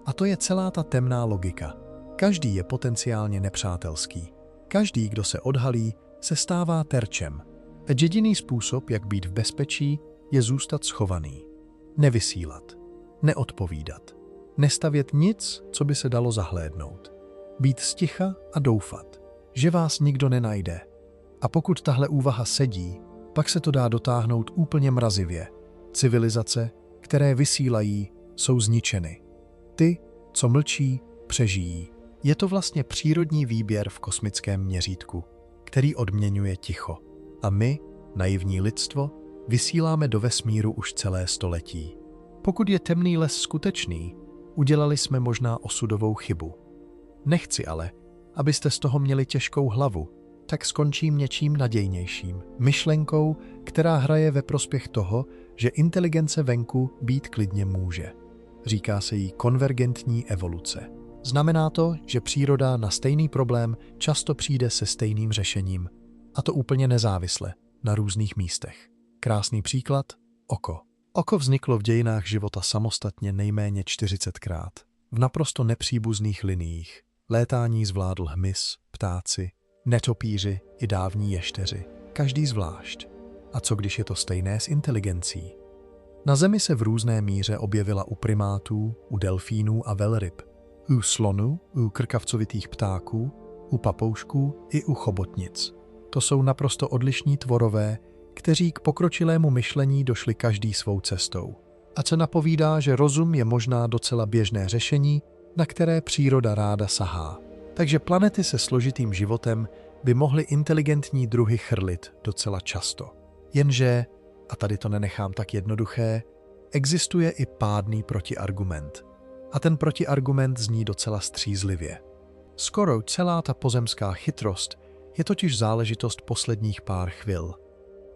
A to je celá ta temná logika. Každý je potenciálně nepřátelský. Každý, kdo se odhalí, se stává terčem. A jediný způsob, jak být v bezpečí, je zůstat schovaný. Nevysílat. Neodpovídat. Nestavět nic, co by se dalo zahlédnout. Být sticha a doufat, že vás nikdo nenajde. A pokud tahle úvaha sedí, pak se to dá dotáhnout úplně mrazivě. Civilizace, které vysílají, jsou zničeny. Ty, co mlčí, přežijí. Je to vlastně přírodní výběr v kosmickém měřítku, který odměňuje ticho. A my, naivní lidstvo, vysíláme do vesmíru už celé století. Pokud je temný les skutečný, udělali jsme možná osudovou chybu. Nechci ale, abyste z toho měli těžkou hlavu, tak skončím něčím nadějnějším. Myšlenkou, která hraje ve prospěch toho, že inteligence venku být klidně může. Říká se jí konvergentní evoluce. Znamená to, že příroda na stejný problém často přijde se stejným řešením. A to úplně nezávisle, na různých místech. Krásný příklad – oko. Oko vzniklo v dějinách života samostatně nejméně 40krát. V naprosto nepříbuzných liniích. Létání zvládl hmyz, ptáci, netopíři i dávní ještěři. Každý zvlášť. A co když je to stejné s inteligencí? Na Zemi se v různé míře objevila u primátů, u delfínů a velryb, u slonů, u krkavcovitých ptáků, u papoušků i u chobotnic. To jsou naprosto odlišní tvorové, kteří k pokročilému myšlení došli každý svou cestou. A co napovídá, že rozum je možná docela běžné řešení, na které příroda ráda sahá. Takže planety se složitým životem by mohly inteligentní druhy chrlit docela často. Jenže, a tady to nenechám tak jednoduché, existuje i pádný protiargument. A ten protiargument zní docela střízlivě. Skoro celá ta pozemská chytrost je totiž záležitost posledních pár chvil.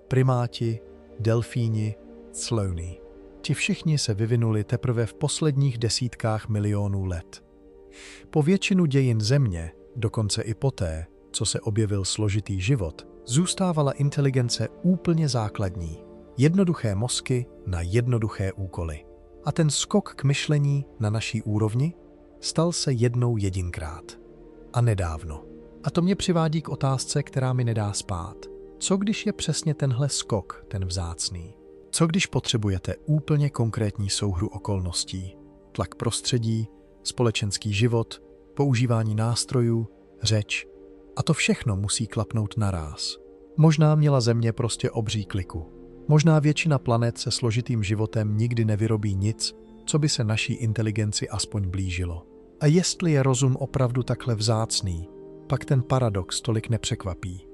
Primáti, delfíni, slony. Ti všichni se vyvinuli teprve v posledních desítkách milionů let. Po většinu dějin Země, dokonce i poté, co se objevil složitý život, zůstávala inteligence úplně základní. Jednoduché mozky na jednoduché úkoly. A ten skok k myšlení na naší úrovni stal se jednou jedinkrát. A nedávno. A to mě přivádí k otázce, která mi nedá spát. Co když je přesně tenhle skok, ten vzácný? Co když potřebujete úplně konkrétní souhru okolností? Tlak prostředí, společenský život, používání nástrojů, řeč. A to všechno musí klapnout naráz. Možná měla Země prostě obří kliku. Možná většina planet se složitým životem nikdy nevyrobí nic, co by se naší inteligenci aspoň blížilo. A jestli je rozum opravdu takhle vzácný, pak ten paradox tolik nepřekvapí.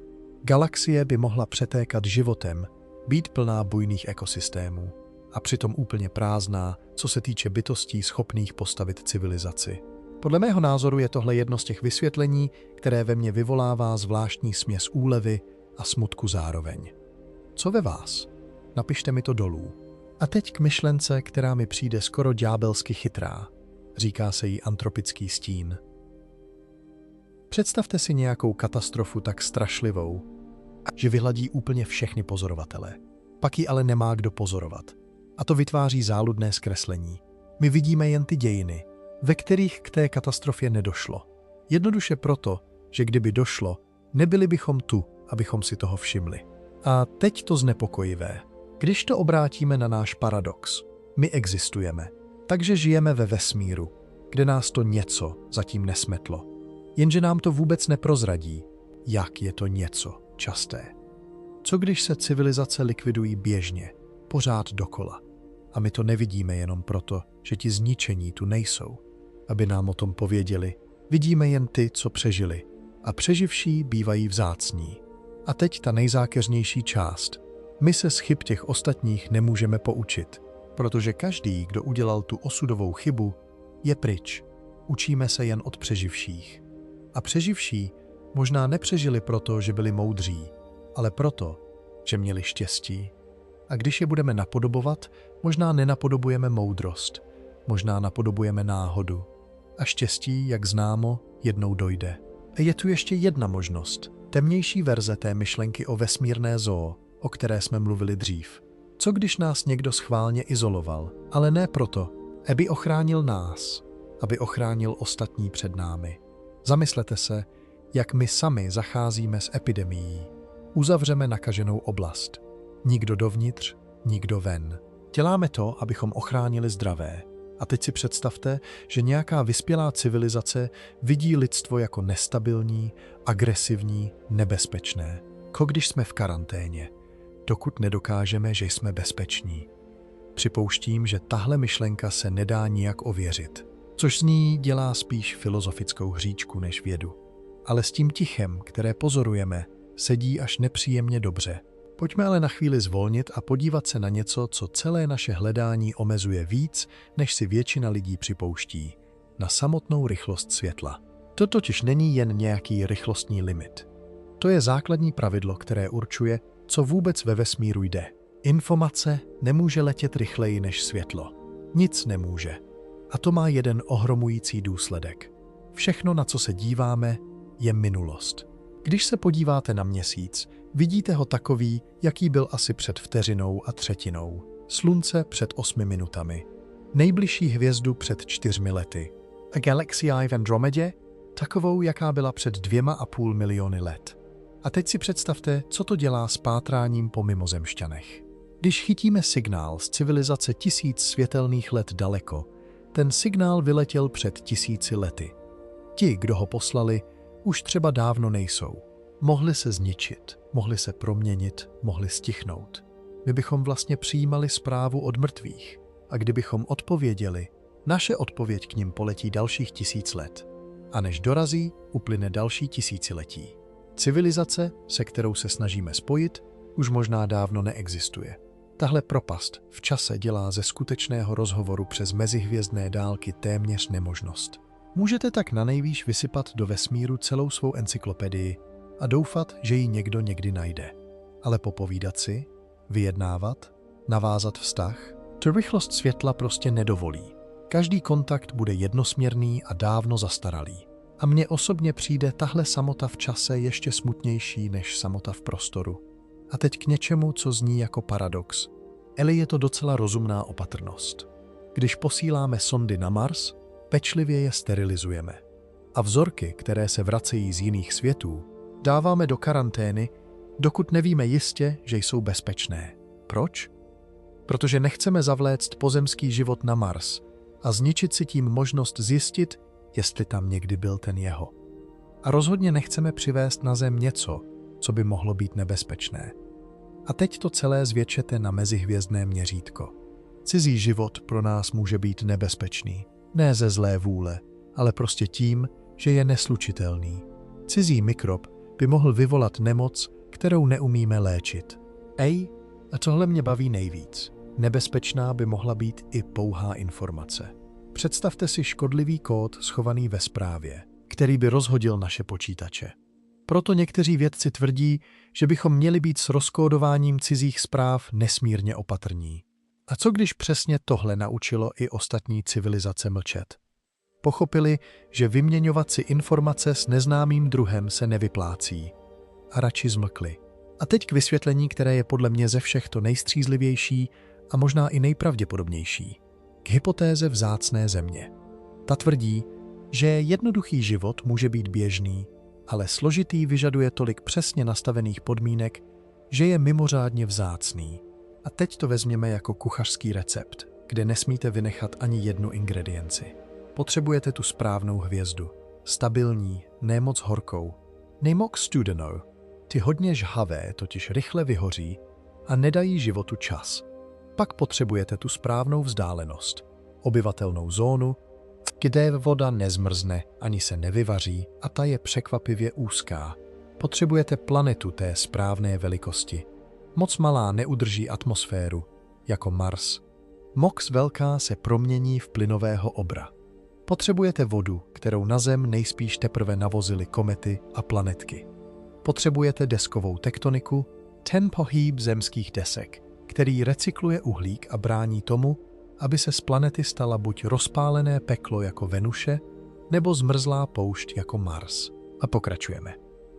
Galaxie by mohla přetékat životem, být plná bujných ekosystémů a přitom úplně prázdná, co se týče bytostí schopných postavit civilizaci. Podle mého názoru je tohle jedno z těch vysvětlení, které ve mně vyvolává zvláštní směs úlevy a smutku zároveň. Co ve vás? Napište mi to dolů. A teď k myšlence, která mi přijde skoro ďábelsky chytrá. Říká se jí antropický stín. Představte si nějakou katastrofu tak strašlivou, že vyhladí úplně všechny pozorovatele. Pak ji ale nemá kdo pozorovat. A to vytváří záludné zkreslení. My vidíme jen ty dějiny, ve kterých k té katastrofě nedošlo. Jednoduše proto, že kdyby došlo, nebyli bychom tu, abychom si toho všimli. A teď to znepokojivé. Když to obrátíme na náš paradox, my existujeme, takže žijeme ve vesmíru, kde nás to něco zatím nesmetlo. Jenže nám to vůbec neprozradí, jak je to něco časté. Co když se civilizace likvidují běžně, pořád dokola, a my to nevidíme jenom proto, že ti zničení tu nejsou, aby nám o tom pověděli. Vidíme jen ty, co přežili, a přeživší bývají vzácní. A teď ta nejzákeřnější část. My se z chyb těch ostatních nemůžeme poučit, protože každý, kdo udělal tu osudovou chybu, je pryč. Učíme se jen od přeživších. A přeživší možná nepřežili proto, že byli moudří, ale proto, že měli štěstí. A když je budeme napodobovat, možná nenapodobujeme moudrost, možná napodobujeme náhodu. A štěstí, jak známo, jednou dojde. A je tu ještě jedna možnost, temnější verze té myšlenky o vesmírné zoo, o které jsme mluvili dřív. Co když nás někdo schválně izoloval, ale ne proto, aby ochránil nás, aby ochránil ostatní před námi. Zamyslete se, jak my sami zacházíme s epidemií. Uzavřeme nakaženou oblast. Nikdo dovnitř, nikdo ven. Děláme to, abychom ochránili zdravé. A teď si představte, že nějaká vyspělá civilizace vidí lidstvo jako nestabilní, agresivní, nebezpečné. Když jsme v karanténě, dokud nedokážeme, že jsme bezpeční. Připouštím, že tahle myšlenka se nedá nijak ověřit, což z ní dělá spíš filozofickou hříčku než vědu. Ale s tím tichem, které pozorujeme, sedí až nepříjemně dobře. Pojďme ale na chvíli zvolnit a podívat se na něco, co celé naše hledání omezuje víc, než si většina lidí připouští. Na samotnou rychlost světla. To totiž není jen nějaký rychlostní limit. To je základní pravidlo, které určuje, co vůbec ve vesmíru jde. Informace nemůže letět rychleji než světlo. Nic nemůže. A to má jeden ohromující důsledek. Všechno, na co se díváme, je minulost. Když se podíváte na Měsíc, vidíte ho takový, jaký byl asi před vteřinou a třetinou. Slunce před 8 minutami. Nejbližší hvězdu před 4 lety. A galaxii v Andromedě? Takovou, jaká byla před 2,5 miliony let. A teď si představte, co to dělá s pátráním po mimozemšťanech. Když chytíme signál z civilizace 1000 světelných let daleko, ten signál vyletěl před 1000 lety. Ti, kdo ho poslali, už třeba dávno nejsou. Mohli se zničit, mohli se proměnit, mohli stichnout. My bychom vlastně přijímali zprávu od mrtvých. A kdybychom odpověděli, naše odpověď k nim poletí dalších 1000 let. A než dorazí, uplyne další tisíciletí. Civilizace, se kterou se snažíme spojit, už možná dávno neexistuje. Tahle propast v čase dělá ze skutečného rozhovoru přes mezihvězdné dálky téměř nemožnost. Můžete tak nanejvýš vysypat do vesmíru celou svou encyklopedii a doufat, že ji někdo někdy najde. Ale popovídat si, vyjednávat, navázat vztah, to rychlost světla prostě nedovolí. Každý kontakt bude jednosměrný a dávno zastaralý. A mně osobně přijde tahle samota v čase ještě smutnější než samota v prostoru. A teď k něčemu, co zní jako paradox. Ale je to docela rozumná opatrnost. Když posíláme sondy na Mars, pečlivě je sterilizujeme. A vzorky, které se vracejí z jiných světů, dáváme do karantény, dokud nevíme jistě, že jsou bezpečné. Proč? Protože nechceme zavléct pozemský život na Mars a zničit si tím možnost zjistit, jestli tam někdy byl ten jeho. A rozhodně nechceme přivést na Zem něco, co by mohlo být nebezpečné. A teď to celé zvětšete na mezihvězdné měřítko. Cizí život pro nás může být nebezpečný. Ne ze zlé vůle, ale prostě tím, že je neslučitelný. Cizí mikrob by mohl vyvolat nemoc, kterou neumíme léčit. A tohle mě baví nejvíc. Nebezpečná by mohla být i pouhá informace. Představte si škodlivý kód schovaný ve zprávě, který by rozhodil naše počítače. Proto někteří vědci tvrdí, že bychom měli být s rozkódováním cizích zpráv nesmírně opatrní. A co když přesně tohle naučilo i ostatní civilizace mlčet? Pochopili, že vyměňovat si informace s neznámým druhem se nevyplácí. A radši zmlkli. A teď k vysvětlení, které je podle mě ze všech to nejstřízlivější a možná i nejpravděpodobnější. K hypotéze vzácné země. Ta tvrdí, že jednoduchý život může být běžný, ale složitý vyžaduje tolik přesně nastavených podmínek, že je mimořádně vzácný. A teď to vezměme jako kuchařský recept, kde nesmíte vynechat ani jednu ingredienci. Potřebujete tu správnou hvězdu. Stabilní, ne moc horkou. Nejmoc studenou. Ty hodně žhavé totiž rychle vyhoří a nedají životu čas. Pak potřebujete tu správnou vzdálenost. Obyvatelnou zónu, kde voda nezmrzne ani se nevyvaří a ta je překvapivě úzká. Potřebujete planetu té správné velikosti. Moc malá neudrží atmosféru, jako Mars. Moc velká se promění v plynového obra. Potřebujete vodu, kterou na Zem nejspíš teprve navozily komety a planetky. Potřebujete deskovou tektoniku, ten pohyb zemských desek, který recykluje uhlík a brání tomu, aby se z planety stala buď rozpálené peklo jako Venuše, nebo zmrzlá poušť jako Mars. A pokračujeme.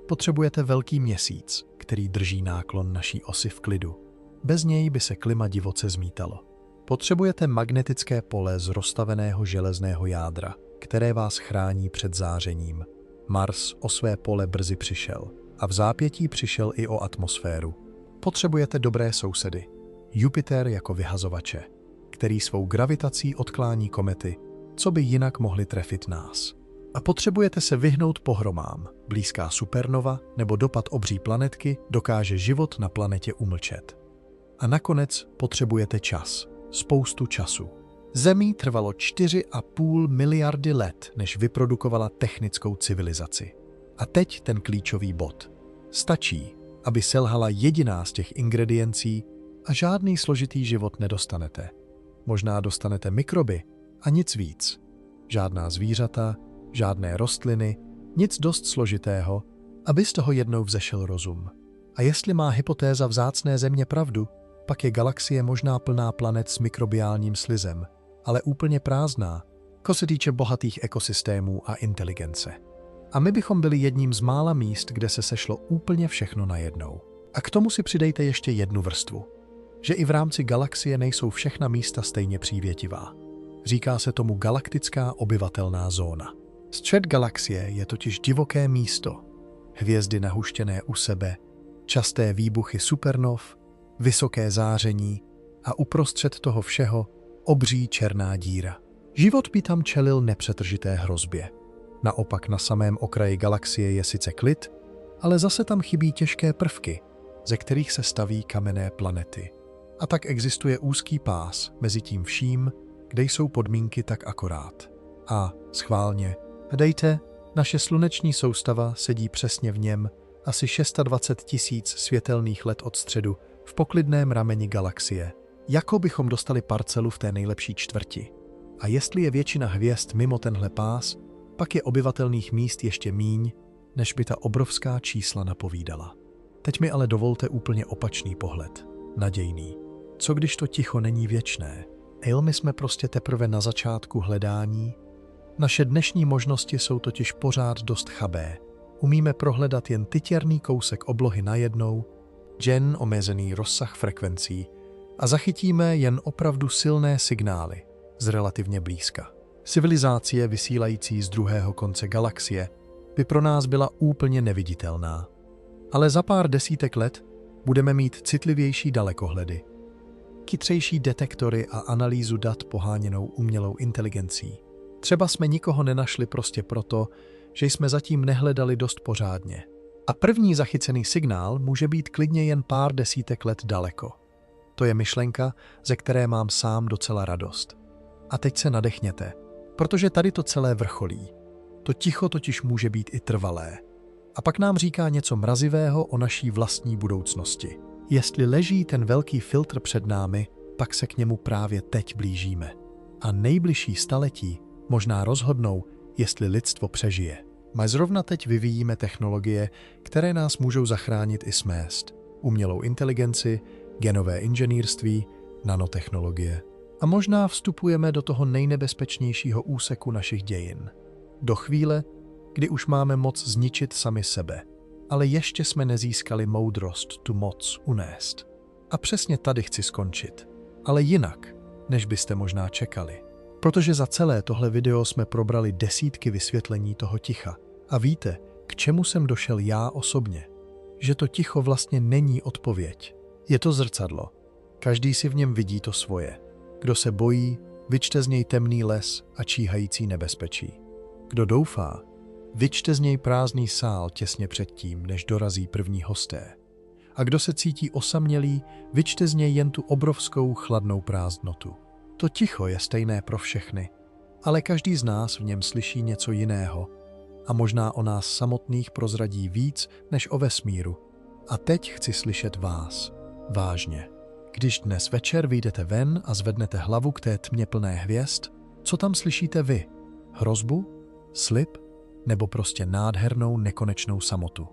Potřebujete velký měsíc, který drží náklon naší osy v klidu. Bez něj by se klima divoce zmítalo. Potřebujete magnetické pole z roztaveného železného jádra, které vás chrání před zářením. Mars o své pole brzy přišel a v zápětí přišel i o atmosféru. Potřebujete dobré sousedy. Jupiter jako vyhazovače, který svou gravitací odklání komety, co by jinak mohly trefit nás. A potřebujete se vyhnout pohromám. Blízká supernova nebo dopad obří planetky dokáže život na planetě umlčet. A nakonec potřebujete čas. Spoustu času. Zemí trvalo 4,5 miliardy let, než vyprodukovala technickou civilizaci. A teď ten klíčový bod. Stačí, aby selhala jediná z těch ingrediencí a žádný složitý život nedostanete. Možná dostanete mikroby a nic víc. Žádná zvířata, žádné rostliny, nic dost složitého, aby z toho jednou vzešel rozum. A jestli má hypotéza vzácné země pravdu, pak je galaxie možná plná planet s mikrobiálním slizem, ale úplně prázdná, co se týče bohatých ekosystémů a inteligence. A my bychom byli jedním z mála míst, kde se sešlo úplně všechno najednou. A k tomu si přidejte ještě jednu vrstvu, že i v rámci galaxie nejsou všechna místa stejně přívětivá. Říká se tomu galaktická obyvatelná zóna. Střed galaxie je totiž divoké místo. Hvězdy nahuštěné u sebe, časté výbuchy supernov, vysoké záření a uprostřed toho všeho obří černá díra. Život by tam čelil nepřetržité hrozbě. Naopak na samém okraji galaxie je sice klid, ale zase tam chybí těžké prvky, ze kterých se staví kamenné planety. A tak existuje úzký pás mezi tím vším, kde jsou podmínky tak akorát. A schválně, dejte, naše sluneční soustava sedí přesně v něm asi 26 000 světelných let od středu v poklidném rameni galaxie, jako bychom dostali parcelu v té nejlepší čtvrti. A jestli je většina hvězd mimo tenhle pás, pak je obyvatelných míst ještě míň, než by ta obrovská čísla napovídala. Teď mi ale dovolte úplně opačný pohled, nadějný. Co když to ticho není věčné? My jsme prostě teprve na začátku hledání. Naše dnešní možnosti jsou totiž pořád dost chabé. Umíme prohledat jen tytěrný kousek oblohy najednou, jen omezený rozsah frekvencí a zachytíme jen opravdu silné signály z relativně blízka. Civilizácie vysílající z druhého konce galaxie by pro nás byla úplně neviditelná. Ale za pár desítek let budeme mít citlivější dalekohledy, chytřejší detektory a analýzu dat poháněnou umělou inteligencí. Třeba jsme nikoho nenašli prostě proto, že jsme zatím nehledali dost pořádně. A první zachycený signál může být klidně jen pár desítek let daleko. To je myšlenka, ze které mám sám docela radost. A teď se nadechněte, protože tady to celé vrcholí. To ticho totiž může být i trvalé. A pak nám říká něco mrazivého o naší vlastní budoucnosti. Jestli leží ten velký filtr před námi, pak se k němu právě teď blížíme. A nejbližší staletí možná rozhodnou, jestli lidstvo přežije. My zrovna teď vyvíjíme technologie, které nás můžou zachránit i smést. Umělou inteligenci, genové inženýrství, nanotechnologie. A možná vstupujeme do toho nejnebezpečnějšího úseku našich dějin. Do chvíle, kdy už máme moc zničit sami sebe. Ale ještě jsme nezískali moudrost tu moc unést. A přesně tady chci skončit. Ale jinak, než byste možná čekali. Protože za celé tohle video jsme probrali desítky vysvětlení toho ticha. A víte, k čemu jsem došel já osobně? Že to ticho vlastně není odpověď. Je to zrcadlo. Každý si v něm vidí to svoje. Kdo se bojí, vyčte z něj temný les a číhající nebezpečí. Kdo doufá, vyčte z něj prázdný sál těsně předtím, než dorazí první hosté. A kdo se cítí osamělý, vyčte z něj jen tu obrovskou chladnou prázdnotu. To ticho je stejné pro všechny, ale každý z nás v něm slyší něco jiného a možná o nás samotných prozradí víc než o vesmíru. A teď chci slyšet vás. Vážně. Když dnes večer vyjdete ven a zvednete hlavu k té tmě plné hvězd, co tam slyšíte vy? Hrozbu? Slib? Nebo prostě nádhernou nekonečnou samotu?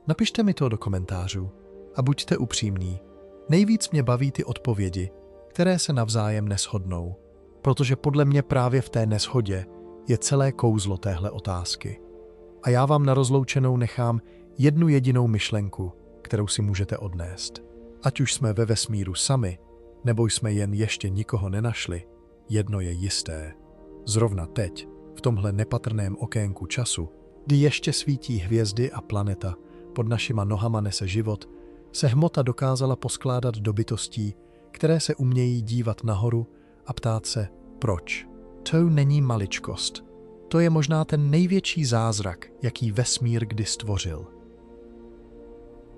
Napište mi to do komentářů a buďte upřímní. Nejvíc mě baví ty odpovědi, které se navzájem neshodnou, protože podle mě právě v té neshodě je celé kouzlo téhle otázky. A já vám na rozloučenou nechám jednu jedinou myšlenku, kterou si můžete odnést. Ať už jsme ve vesmíru sami, nebo jsme jen ještě nikoho nenašli, jedno je jisté. Zrovna teď, v tomhle nepatrném okénku času, kdy ještě svítí hvězdy a planeta pod našima nohama nese život, se hmota dokázala poskládat do bytostí, které se umějí dívat nahoru a ptát se, proč. To není maličkost. To je možná ten největší zázrak, jaký vesmír kdy stvořil.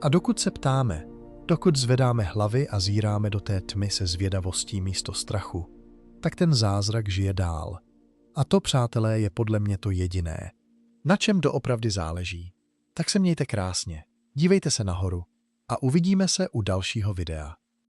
A dokud se ptáme, dokud zvedáme hlavy a zíráme do té tmy se zvědavostí místo strachu, tak ten zázrak žije dál. A to, přátelé, je podle mě to jediné, na čem doopravdy záleží. Tak se mějte krásně, dívejte se nahoru a uvidíme se u dalšího videa.